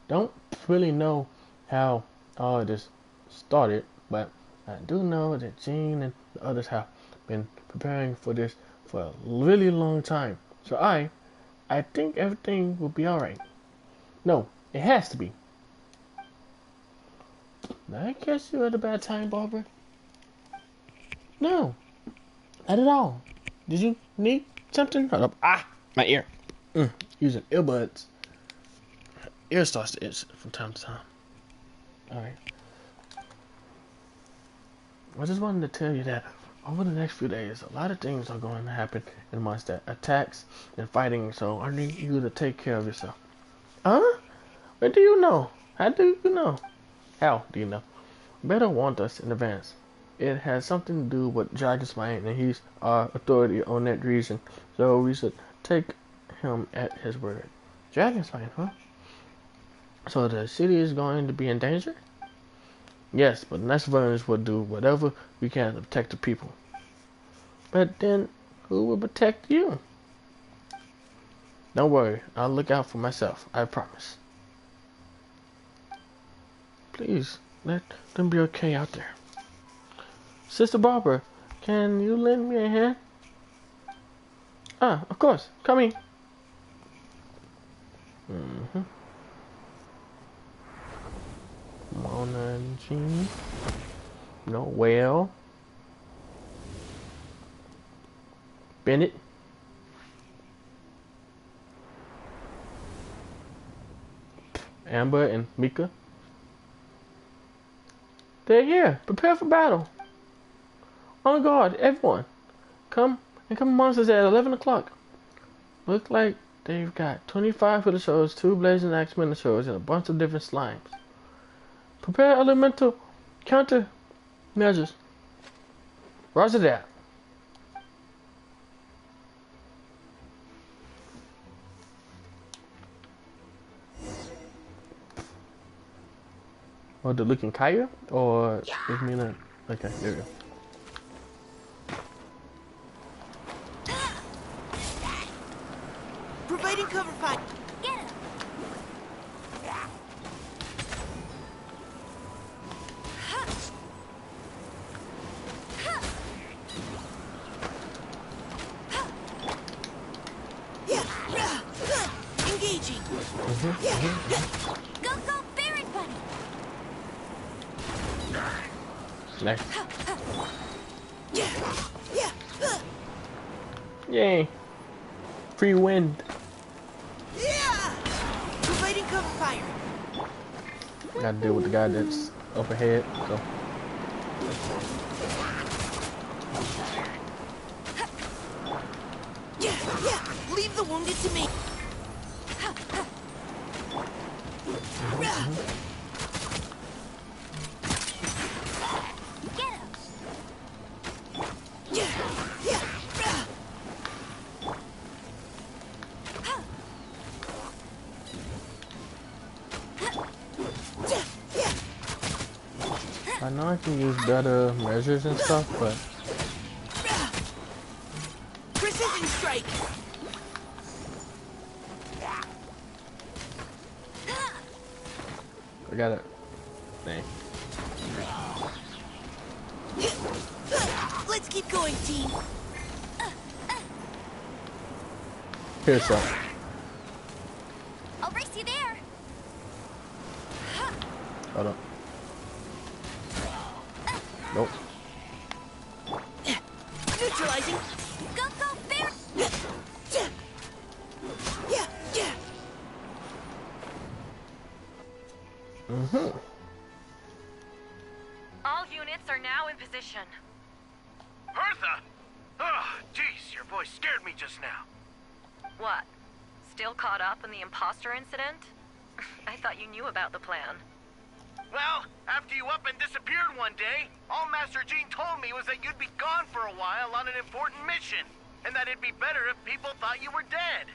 Don't really know how all of this started, but I do know that Jean and the others have been preparing for this for a really long time. So I think everything will be alright. No, it has to be. Did I catch you at a bad time, Barbara? No, not at all. Did you need something? Hold up. Ah, my ear. Using earbuds. Ear starts to itch from time to time. Alright. I just wanted to tell you that over the next few days, a lot of things are going to happen in Mondstadt. Attacks and fighting, so I need you to take care of yourself. Huh? What do you know? How do you know? How do you know? Better warn us in advance. It has something to do with Dragonspine, and he's our authority on that region. So we should take him at his word. Dragonspine, huh? So the city is going to be in danger? Yes, but the next versions will do whatever we can to protect the people. But then, who will protect you? Don't worry, I'll look out for myself, I promise. Please, let them be okay out there. Sister Barbara, can you lend me a hand? Ah, of course, come in. Mona and Jean. Noel. Bennett. Amber and Mika. They're here. Prepare for battle. On guard, everyone. Come monsters at 11 o'clock. Look like they've got 25 for the shows, 2 blazing axemen the shows, and a bunch of different slimes. Prepare elemental counter measures. Roger that. Or the looking Kaya? Or is me not? Okay, there we go. Providing cover fire. Get him! Engaging. Go, go, Baron Bunny! Nice. Yay. Free wind. Providing cover fire. Gotta deal with the guy that's up ahead, so. Leave the wounded to me. Get him! I know I can use better measures and stuff, but Precision strike. I got it. Dang. Let's keep going, team. Here's some. I'll race you there! Hold on. Nope. Neutralizing. Go, go, Baron! All units are now in position. Hertha! Oh, jeez, your voice scared me just now. What? Still caught up in the imposter incident? I thought you knew about the plan. Well, after you up and disappeared one day, all Master Jean told me was that you'd be gone for a while on an important mission, and that it'd be better if people thought you were dead.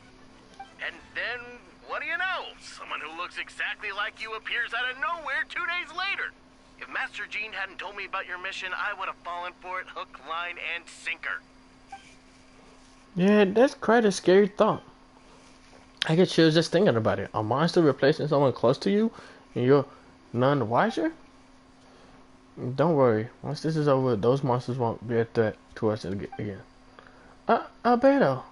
And then, what do you know? Someone who looks exactly like you appears out of nowhere 2 days later. If Master Jean hadn't told me about your mission, I would have fallen for it hook, line, and sinker. Yeah, that's quite a scary thought. I get chills just thinking about it. A monster replacing someone close to you, and you're none the wiser? Don't worry. Once this is over, those monsters won't be a threat to us again. Alberto,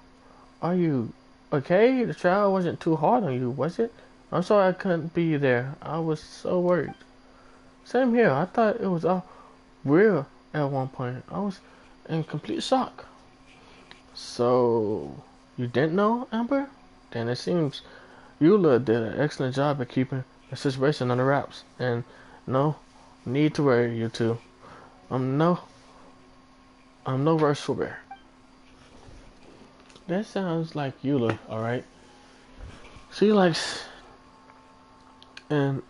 are you okay? The trial wasn't too hard on you, was it? I'm sorry I couldn't be there. I was so worried. Same here. I thought it was all real at one point. I was in complete shock. So, you didn't know, Amber? Then it seems Eula did an excellent job at keeping the situation under wraps. And no need to worry, you two. I'm no rush bear. That sounds like Eula, alright? She likes an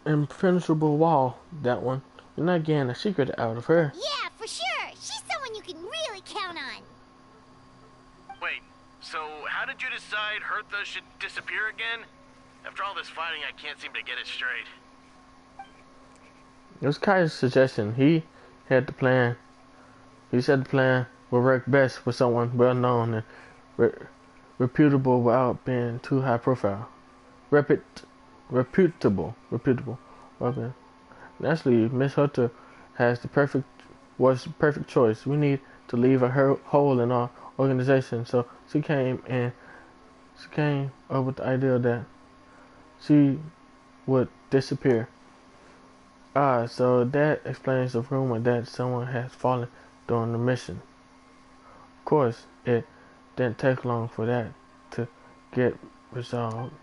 impenetrable wall, that one. You're not getting a secret out of her. Yeah, Hertha should disappear again? After all this fighting, I can't seem to get it straight. It was Kai's suggestion. He had the plan. He said the plan would work best with someone well known and reputable without being too high profile. Reputable. Okay. Naturally, Miss Hunter was the perfect choice. We need to leave a hole in our organization, so she came up with the idea that she would disappear. So that explains the rumor that someone has fallen during the mission. Of course, it didn't take long for that to get resolved.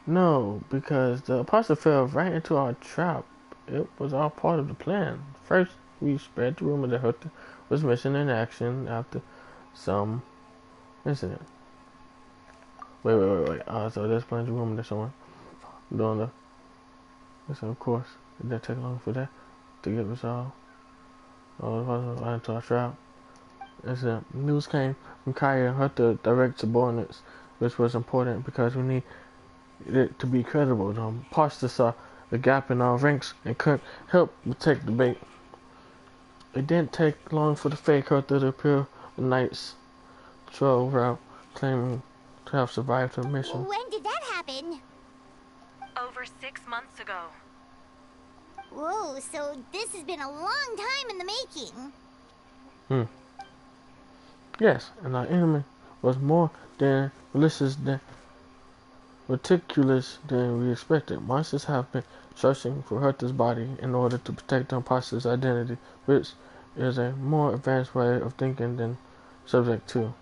No, because the apostle fell right into our trap. It was all part of the plan. First, we spread the rumor that Hertha was missing in action after some incident. Wait. So that's plenty of rumor that someone doing the. So of course, it didn't take long for that to get resolved. Right into our trap. Incident. News came from Kaya and Hertha direct subordinates, which was important because we need it to be credible. The imposters saw the gap in our ranks and couldn't help but take the bait. It didn't take long for the fake Hertha to appear the night's patrol route, claiming to have survived her mission. When did that happen? Over 6 months ago. Whoa, so this has been a long time in the making. Yes, and our enemy was more than meticulous than we expected. Monsters have been searching for Hertha's body in order to protect the imposter's identity, which is a more advanced way of thinking than subject to.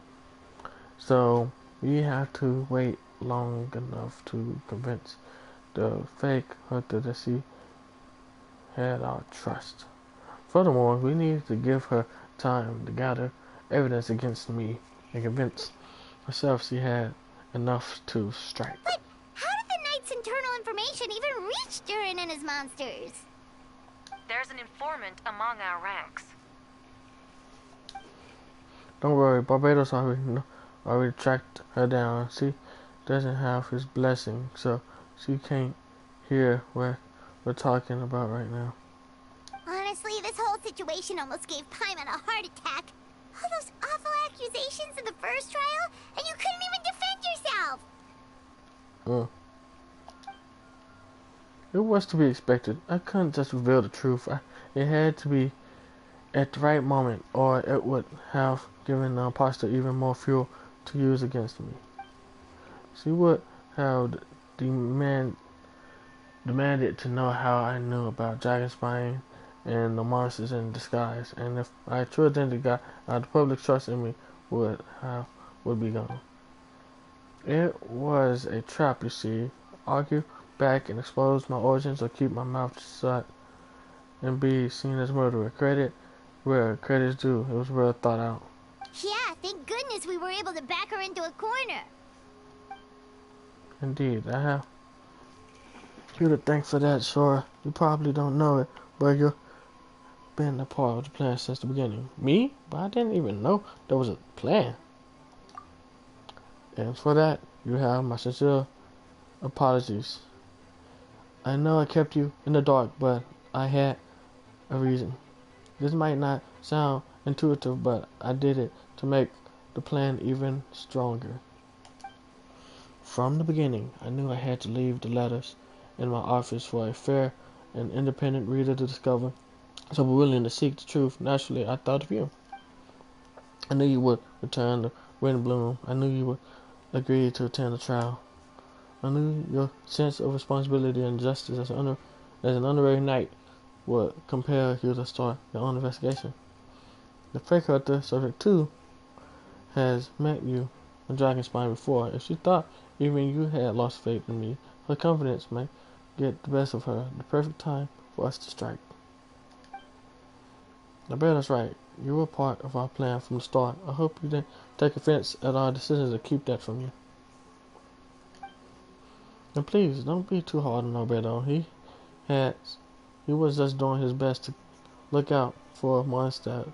So we have to wait long enough to convince the fake Hertha that she had our trust. Furthermore, we needed to give her time to gather evidence against me and convince herself she had enough to strike. But how did the Knight's internal information even reach Durin and his monsters? There's an informant among our ranks. Don't worry, Barbados already tracked her down. She doesn't have his blessing, so she can't hear what we're talking about right now. Honestly, this whole situation almost gave Paimon a heart attack. All those awful accusations in the first trial, and you couldn't even defend yourself! It was to be expected. I couldn't just reveal the truth. It had to be at the right moment, or it would have given the imposter even more fuel to use against me. She would have demanded to know how I knew about Dragonspine and the monsters in disguise, and if I truly didn't got the public trust in me would be gone. It was a trap, you see. Argue back and expose my origins, or keep my mouth shut and be seen as murderer. Credit where credit's due. It was well thought out. Yeah, thank goodness we were able to back her into a corner. Indeed, I have you to thank for that, Sora. You probably don't know it, but you've been a part of the plan since the beginning. Me? But I didn't even know there was a plan. And for that, you have my sincere apologies. I know I kept you in the dark, but I had a reason. This might not sound intuitive, but I did it to make the plan even stronger. From the beginning, I knew I had to leave the letters in my office for a fair and independent reader to discover. So willing to seek the truth, naturally I thought of you. I knew you would return the Wind Bloom. I knew you would agree to attend the trial. I knew your sense of responsibility and justice as an honorary knight would compel you to start your own investigation. The fake Hertha, subject 2, has met you on Dragonspine before. If she thought even you had lost faith in me, her confidence might get the best of her. The perfect time for us to strike. I bet that's right. You were part of our plan from the start. I hope you didn't take offense at our decision to keep that from you. And please, don't be too hard on Alberto. He was just doing his best to look out for Mondstadt.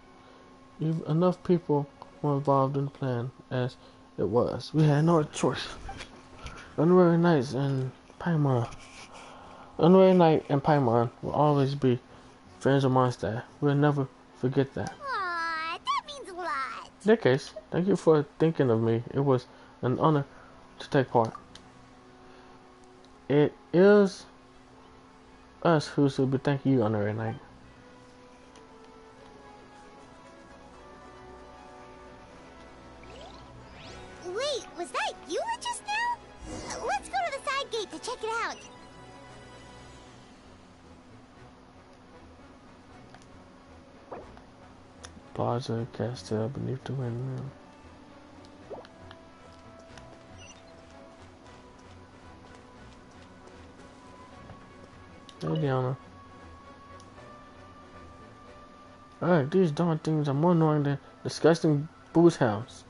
Enough people were involved in the plan as it was. We had no choice. Unweary nights and Paimon. Unweary Night and Paimon will always be friends of Mondstadt. We'll never forget that. Aw, that means a lot. In that case, thank you for thinking of me. It was an honor to take part. It is us who should be thanking you on Unweary Night. Wait, was that you just now? Let's go to the side gate to check it out. Plaza Castell beneath the windmill. Hey, Diana. Alright, these darn things are more annoying than disgusting booze hounds.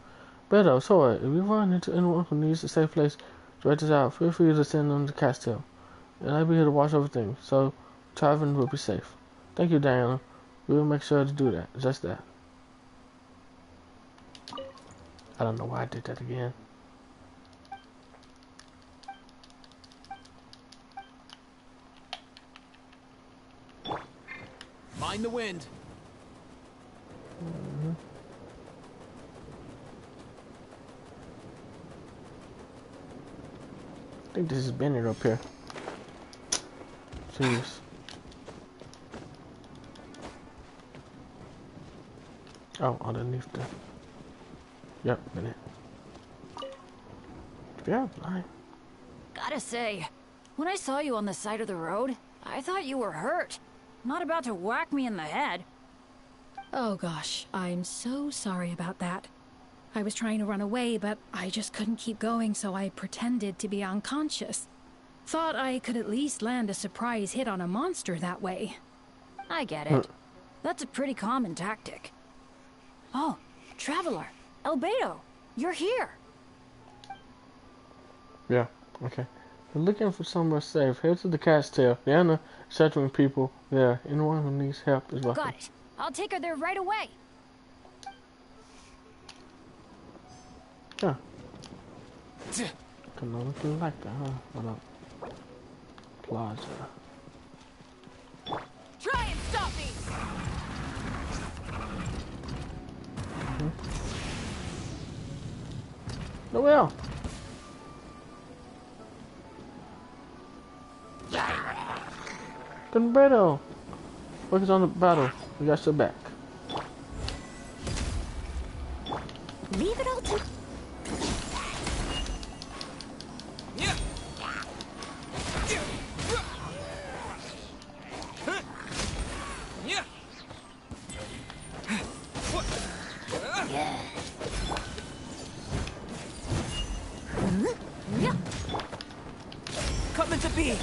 Beto, so if you run into anyone who needs a safe place to write this out, feel free to send them to Castell. And I'll be here to watch over things, so Tarvin will be safe. Thank you, Diana. We will make sure to do that. Just that. I don't know why I did that again. Mind the wind. I think this is Bennett up here. Jeez. Oh, underneath the... Yep, Bennett. Yeah, fine. Gotta say, when I saw you on the side of the road, I thought you were hurt. Not about to whack me in the head. Oh gosh, I'm so sorry about that. I was trying to run away, but I just couldn't keep going, so I pretended to be unconscious. Thought I could at least land a surprise hit on a monster that way. I get it. That's a pretty common tactic. Oh, Traveler, Albedo, you're here. Yeah, okay. We're looking for somewhere safe. Head to the Castell. Diana is sheltering people there. Anyone who needs help is welcome. Got it. I'll take her there right away. Yeah. Canonically like that, huh? Hold up. Plaza. Try and stop me! Noel! Conbedo! Focus on the battle. We got your back. Leave it all to... Coming to be!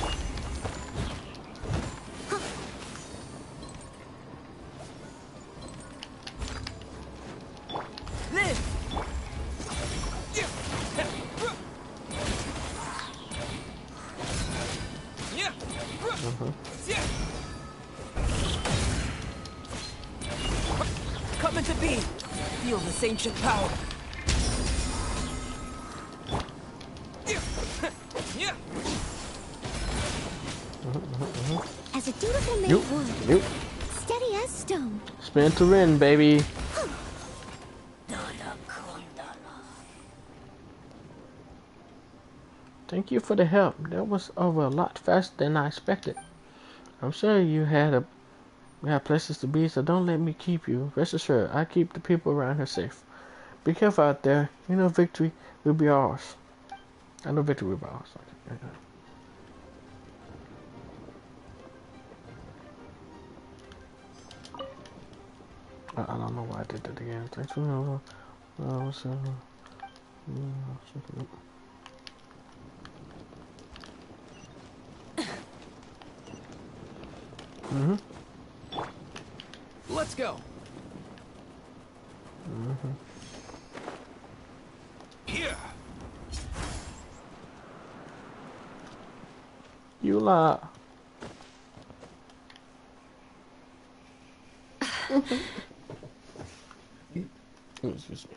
Live! Coming to be! Feel this ancient power! As a dutiful maid would. Steady as stone. Spin to Rin, baby. Thank you for the help. That was over a lot faster than I expected. I'm sure you had places to be, so don't let me keep you. Rest assured, I keep the people around here safe. Be careful out there. You know victory will be ours. I know victory will be ours. Okay. I don't know why I did that again. Thanks for Let's go. Here. You lie. Excuse me.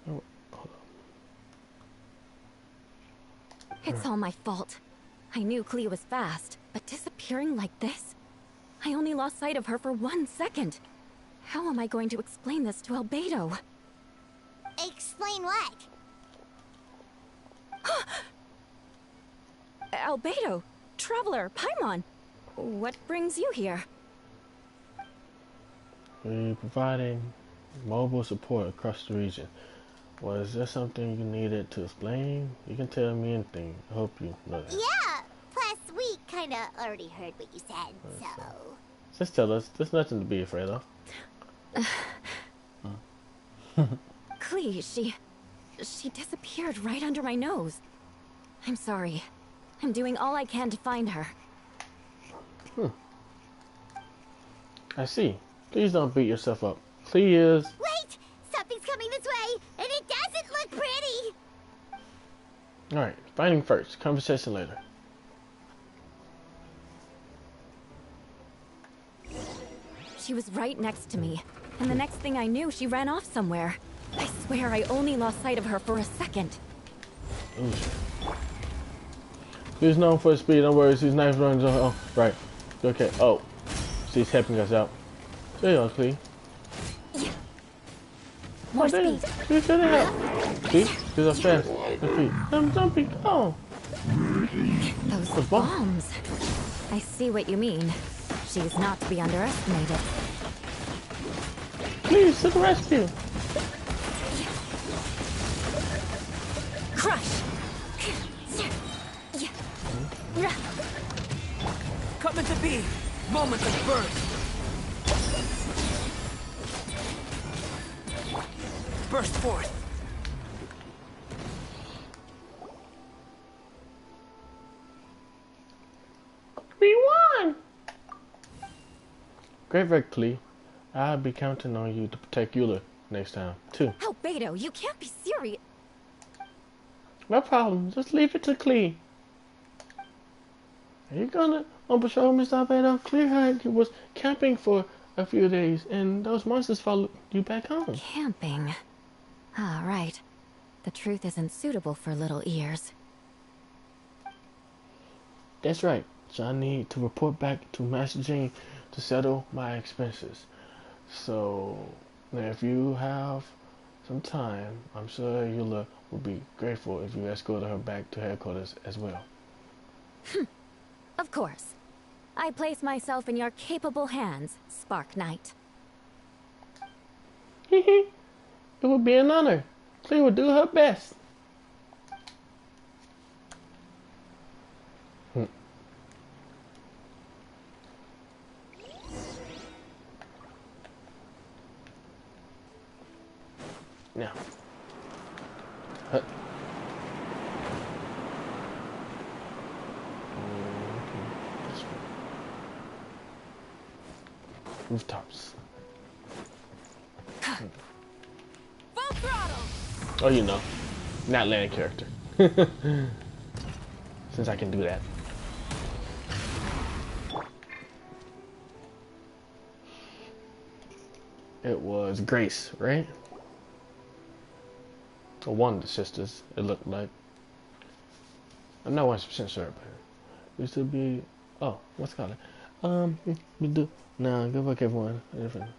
Oh, It's all my fault. I knew Clea was fast, but disappearing like this? I only lost sight of her for 1 second. How am I going to explain this to Albedo? Explain what? Albedo, Traveler, Paimon, what brings you here? We're providing mobile support across the region. Was there something you needed to explain? You can tell me anything. I hope you know that. Yeah. Plus, we kinda already heard what you said, so. Just tell us. There's nothing to be afraid of. Clea, she disappeared right under my nose. I'm sorry. I'm doing all I can to find her. I see. Please don't beat yourself up. Clea is... Wait! Something's coming this way, and it doesn't look pretty! Alright, fighting first. Conversation later. She was right next to me, and the next thing I knew, she ran off somewhere. I swear I only lost sight of her for a second. Ooh. He's known for his speed. Don't worry, his knife runs. Oh, right. Okay. Oh, she's helping us out. There you go, Clea. More speed. She's gonna help. See? She's up fast. Okay. I'm jumping. Oh. Those bombs. I see what you mean. She's not to be underestimated. Please, to the rescue. Crush. Coming to be. Moment of birth. Burst forth. We won! Great victory. I'll be counting on you to protect Eula next time, too. Albedo, you can't be serious. No problem. Just leave it to Clea. Are you gonna on patrol, Mr. Albedo? Clea was camping for a few days, and those monsters followed you back home. Camping. Ah, right. The truth isn't suitable for little ears. That's right. So I need to report back to Master Jean to settle my expenses. So, now if you have some time, I'm sure Eula will be grateful if you escorted her back to headquarters as well. Of course. I place myself in your capable hands, Spark Knight. It would be an honor. Clea will do her best. Now. Rooftops. Full throttle! Oh, you know. Not land character. Since I can do that. It was Grace, right? Or one of the sisters, it looked like. I'm not 100% sure, but it used to be. Oh, what's it called? We do. Nah, good luck, everyone. Different.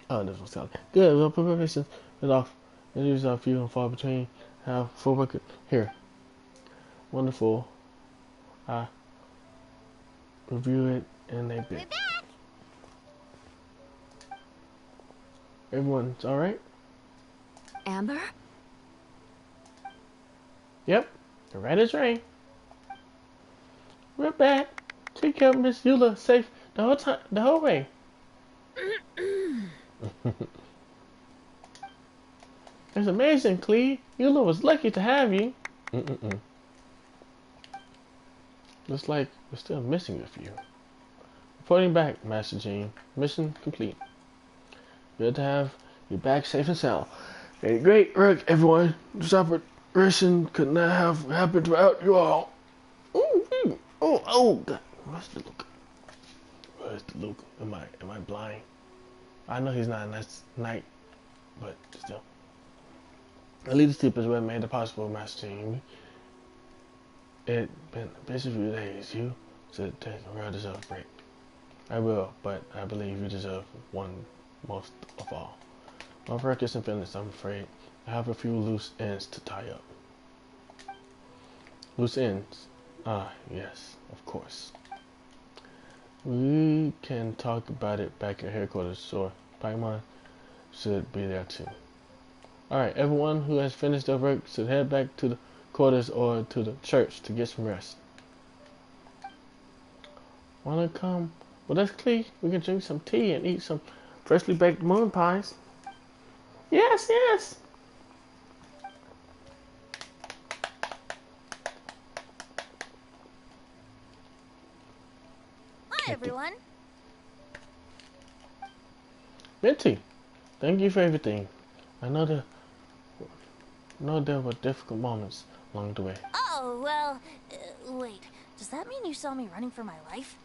Oh, this was called. Good, well, preparations is off. Interviews are few and far between. Have full record here. Wonderful. I review it in a bit. Everyone's alright? Amber? Yep, the red is rain. We're back. Take care of Miss Eula safe the whole way. It's amazing, Clea. Eula was lucky to have you. Looks like we're still missing a few. Reporting back, Master Jean. Mission complete. Good to have you back safe and sound. A great work, everyone. This operation could not have happened without you all. Oh, God. Where's the Luke? Where's the Luke? Am I blind? I know he's not a nice knight, but still. The leadership is what made it possible, Master Jean. It's been a busy few days. You should take a real deserved break. I will, but I believe you deserve one most of all. My work isn't finished, I'm afraid. I have a few loose ends to tie up. Loose ends? Ah, yes, of course. We can talk about it back at headquarters, so Paimon should be there too. Alright, everyone who has finished their work should head back to the quarters or to the church to get some rest. Wanna come with us, Clee? We can drink some tea and eat some freshly baked moon pies. Yes, yes! Hi, everyone. Minty, thank you for everything. I know there were difficult moments along the way. Oh, well, wait. Does that mean you saw me running for my life?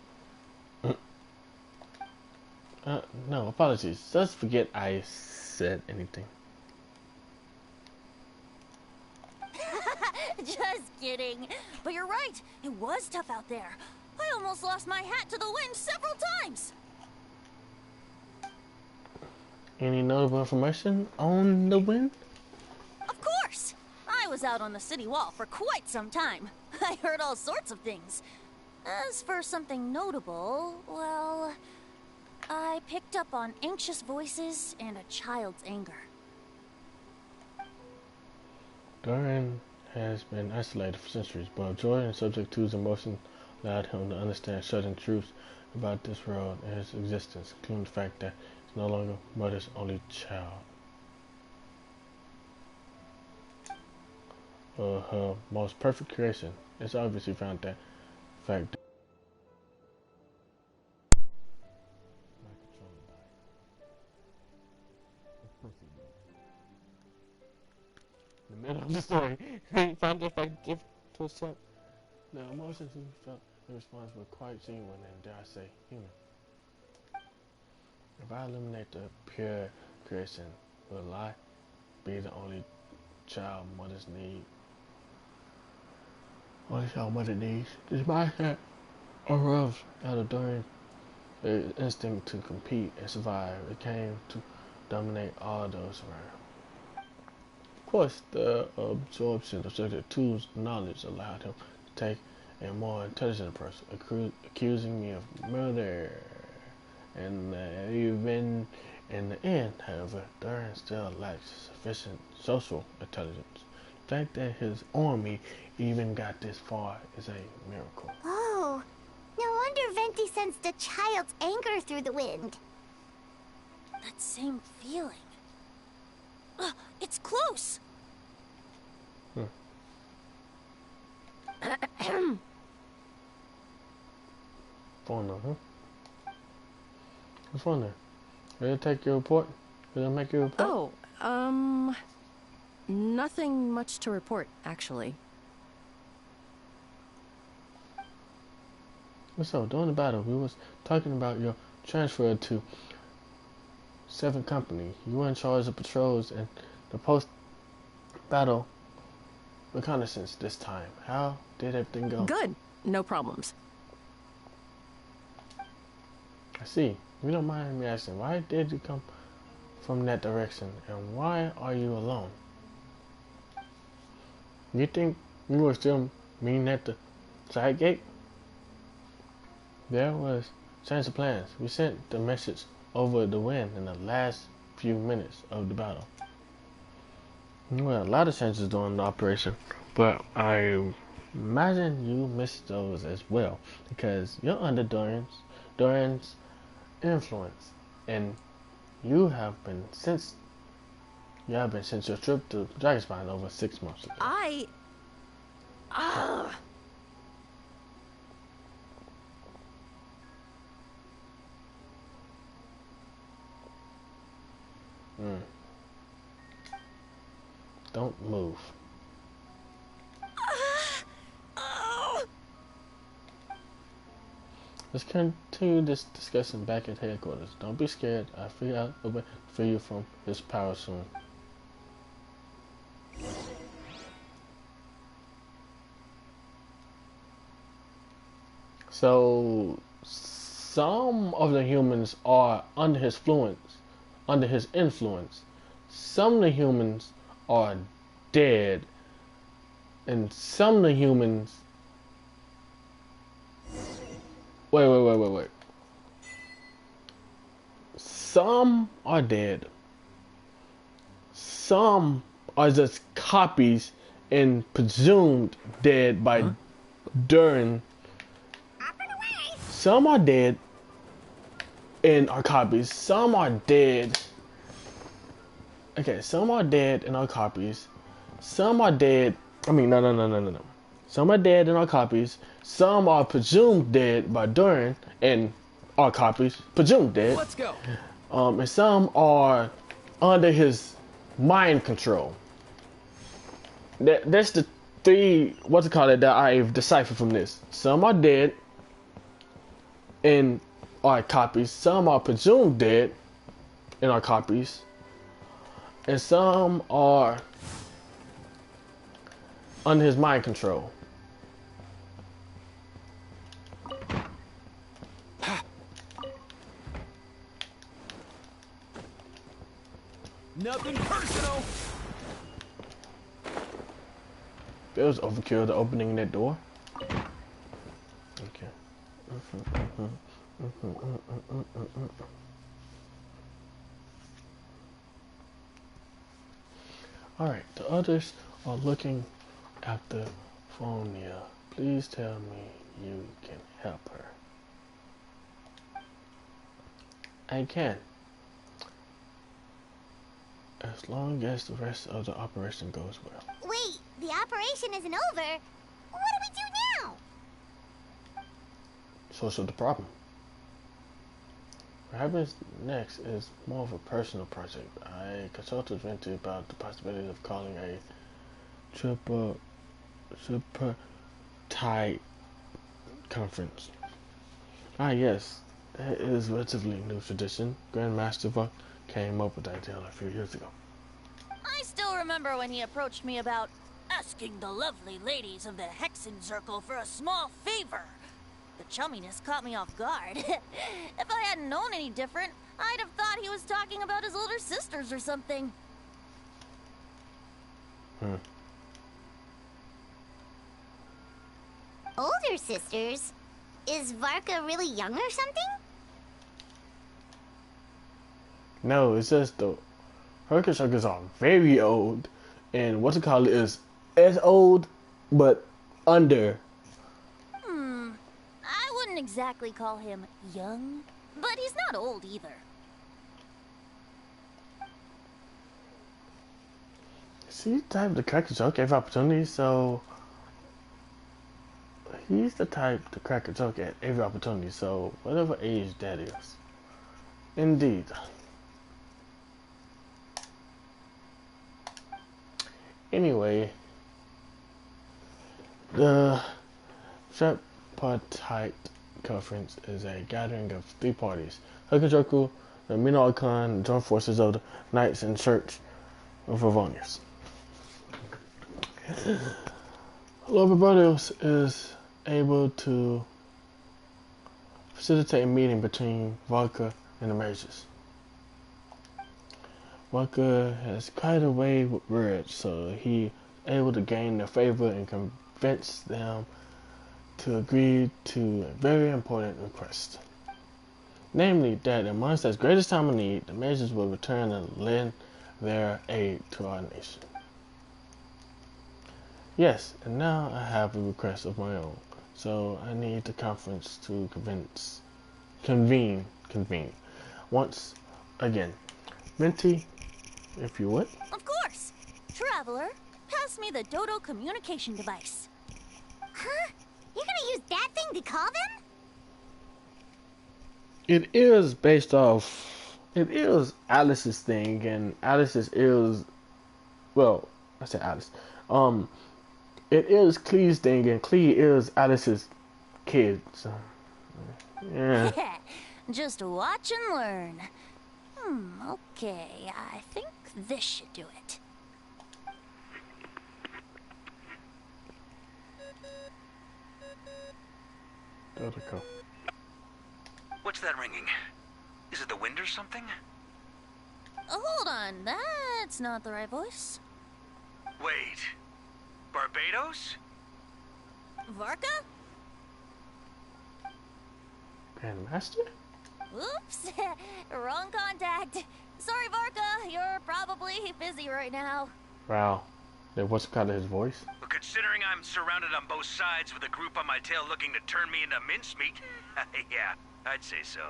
No, apologies. Just forget I said anything. Just kidding. But you're right. It was tough out there. I almost lost my hat to the wind several times. Any notable information on the wind? Of course. I was out on the city wall for quite some time. I heard all sorts of things. As for something notable, well, I picked up on anxious voices and a child's anger. Dorian has been isolated for centuries, but joy and subject to his emotions allowed him to understand certain truths about this world and his existence, including the fact that he's no longer mother's only child. Her most perfect creation. It's obvious he found that fact. In the middle of the story, he found the fact gift to his son. The emotions he felt in response were quite genuine and, dare I say, human. If I eliminate the pure creation, will I be the only child mothers need? Only child mother needs is my head arose out of Dorian's instinct to compete and survive. It came to dominate all those around. Of course, the absorption of certain tools and knowledge allowed him to take a more intelligent approach, accusing me of murder. And even in the end, however, Dorian still lacks sufficient social intelligence. The fact that his army even got this far is a miracle. Oh, no wonder Venti sensed a child's anger through the wind. That same feeling. It's close! Phone number. What's on there? Ready to take your report? Ready to make your report? Oh, nothing much to report, actually. So, during the battle, we was talking about your transfer to 7th Company. You were in charge of patrols and the post-battle reconnaissance this time. How did everything go? Good. No problems. I see. If you don't mind me asking, why did you come from that direction, and why are you alone? You think we were still meeting at the side gate? There was change of plans. We sent the message over the wind in the last few minutes of the battle. Well, a lot of changes during the operation, but I imagine you missed those as well, because you're under Dorian's influence, and you have been since your trip to Dragonspine over 6 months ago. Don't move. Let's continue this discussion back at headquarters. Don't be scared. I'll figure out a way to free you from his power soon. So some of the humans are under his influence. Some of the humans are dead, and some of the humans. Wait. Some are dead. Some are just copies and presumed dead by Durin. Some are dead and are copies. Some are dead. Okay, some are dead and are copies. Some are dead. I mean, no. Some are dead and are copies. Some are presumed dead by Durin and are copies, presumed dead. Let's go. And some are under his mind control. That's the three, that I've deciphered from this. Some are dead and are copies. Some are presumed dead and are copies. And some are under his mind control. Nothing personal. There was overkill to opening that door. Okay. Alright, the others are looking after Phonia. Please tell me you can help her. I can. As long as the rest of the operation goes well. Wait, the operation isn't over. What do we do now? So the problem. What happens next is more of a personal project. I consulted Venti about the possibility of calling a super tight conference. Ah yes, it is a relatively new tradition. Grandmaster Buck came up with the idea a few years ago. I still remember when he approached me about asking the lovely ladies of the Hexen Circle for a small favor. The chumminess caught me off guard. If I hadn't known any different, I'd have thought he was talking about his older sisters or something. Older sisters? Is Varka really young or something? No, it's just the Hercules are very old, and is as old, but under. I wouldn't exactly call him young, but he's not old either. See, type to crack a joke every opportunity, so he's the type to crack a joke at every opportunity, so whatever age that is. Indeed. Anyway, the tripartite conference is a gathering of three parties: Hokujoku, the Minoan, the joint forces of the Knights and Church of Favonius. Lord Barbados is able to facilitate a meeting between Vodka and the mages. Vodka has quite a way with words, so he able to gain their favor and convince them to agree to a very important request. Namely, that in Mondstadt's greatest time of need, the mages will return and lend their aid to our nation. Yes, and now I have a request of my own, so I need the conference to convene once again. Minty, if you would. Of course! Traveler, pass me the Dodo communication device. Huh? You're gonna use that thing to call them? It is based off. It is Alice's thing, and Alice's is. Well, I said Alice. It is Clee's thing, and Clee is Alice's kid. So, yeah. Just watch and learn. Okay, I think this should do it. Dodico. What's that ringing? Is it the wind or something? Oh, hold on, that's not the right voice. Wait. Barbados? Varka? Grandmaster? Oops, wrong contact. Sorry, Varka, you're probably busy right now. Wow. What's kind of his voice? Well, considering I'm surrounded on both sides with a group on my tail looking to turn me into mincemeat, yeah, I'd say so.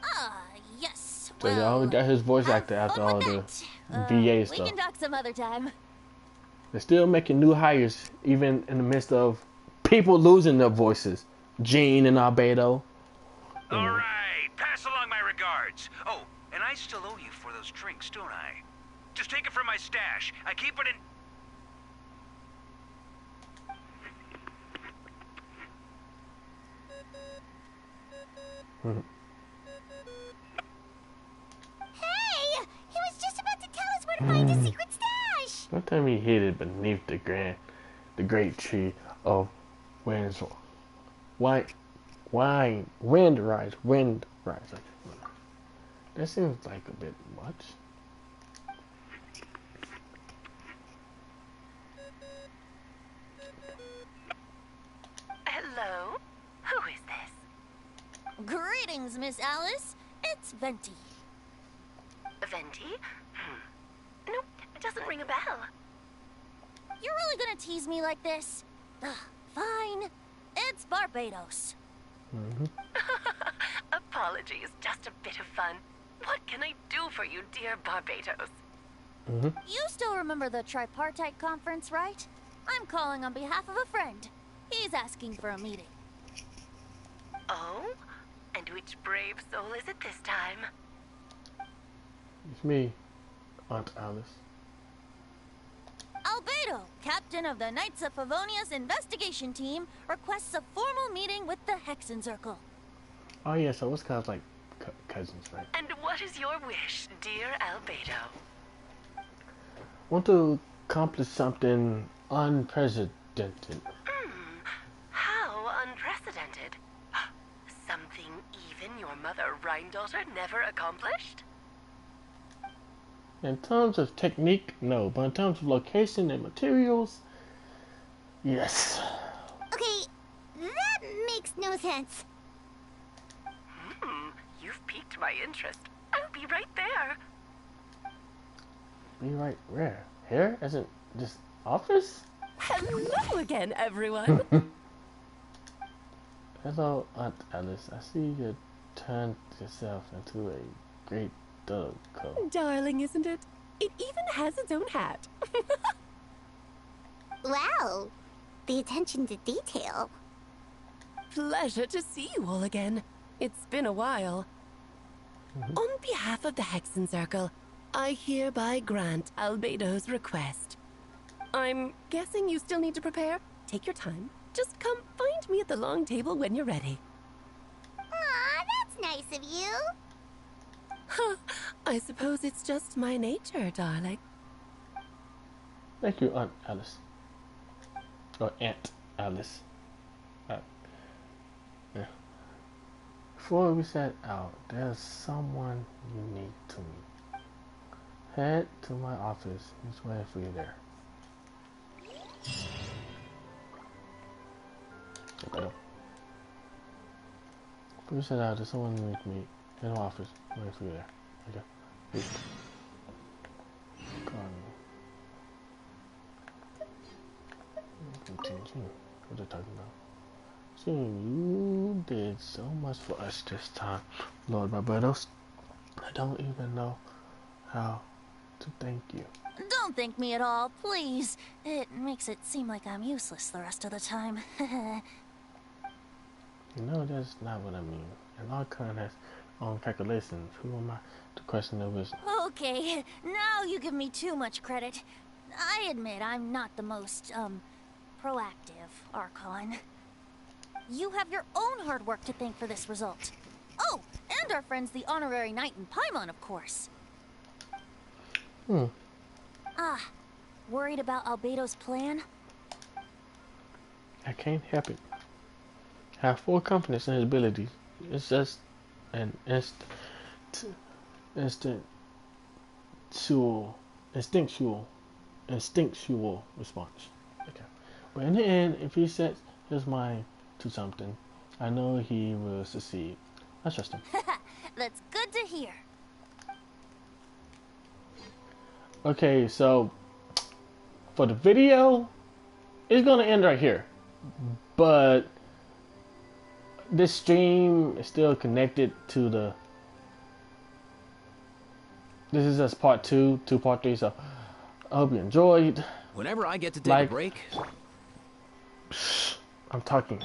Ah, yes. So they always got his voice actor after all the VA stuff. We can talk some other time. They're still making new hires, even in the midst of people losing their voices. Gene and Albedo. All right, pass along my regards. Oh, and I still owe you for those drinks, don't I? Just take it from my stash. I keep it in... Hey! He was just about to tell us where to find his secret stash! Don't tell me he hid it beneath the great tree of Windrise. That seems like a bit much. Hello? Who is this? Greetings, Miss Alice. It's Venti. Venti? Nope, it doesn't ring a bell. You're really gonna tease me like this? Ugh, fine. It's Barbados. Apologies, just a bit of fun. What can I do for you, dear Barbados? You still remember the tripartite conference, right? I'm calling on behalf of a friend. He's asking for a meeting. Oh? And which brave soul is it this time? It's me, Aunt Alice. Albedo, captain of the Knights of Favonia's investigation team, requests a formal meeting with the Hexencircle. Oh yeah, so it's kind of like cousins, right? And what is your wish, dear Albedo? Want to accomplish something unprecedented. How unprecedented. Something even your mother Rhine-daughter never accomplished? In terms of technique, no. But in terms of location and materials, yes. Okay, that makes no sense. You've piqued my interest. I'll be right there. Be right where? Here? As in this office? Hello again, everyone. Hello, Aunt Alice. I see you turned yourself into a great dog. Darling, isn't it? It even has its own hat. Wow, the attention to detail. Pleasure to see you all again. It's been a while. On behalf of the Hexencircle, I hereby grant Albedo's request. I'm guessing you still need to prepare? Take your time. Just come find me at the long table when you're ready. Aw, that's nice of you. I suppose it's just my nature, darling. Thank you, Aunt Alice. Or Aunt Alice. Yeah. Before we set out, there's someone unique to me. Head to my office. He's waiting for you there. Before we set out, there's someone unique to me. Head to my office. Waiting for you there. Okay. What are they talking about? You did so much for us this time, Lord Barbados. I don't even know how to thank you. Don't thank me at all, please. It makes it seem like I'm useless the rest of the time. You know, that's not what I mean. And all kind has own calculations. Who am I to question their wisdom? Okay, now you give me too much credit. I admit I'm not the most, proactive Archon. You have your own hard work to thank for this result. Oh, and our friends the Honorary Knight in Paimon, of course. Ah, worried about Albedo's plan? I can't help it. have full confidence in his abilities. It's just an instinctual response. Okay. But in the end, if he sets his mind to something, I know he will succeed. I trust him. That's good to hear. Okay, so for the video, it's gonna end right here. But this stream is still connected to the. This is just part 2, part 3. So I hope you enjoyed. Whenever I get to take a break. I'm talking.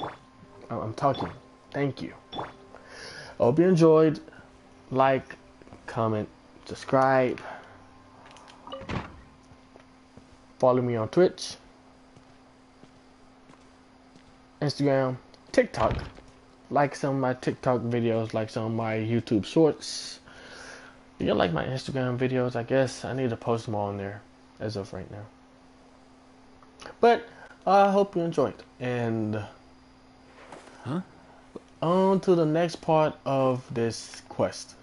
I'm talking. Thank you. I hope you enjoyed. Like, comment, subscribe. Follow me on Twitch, Instagram, TikTok. Like some of my TikTok videos, like some of my YouTube shorts. If you like my Instagram videos, I guess I need to post them on there as of right now. But I hope you enjoyed. And on to the next part of this quest.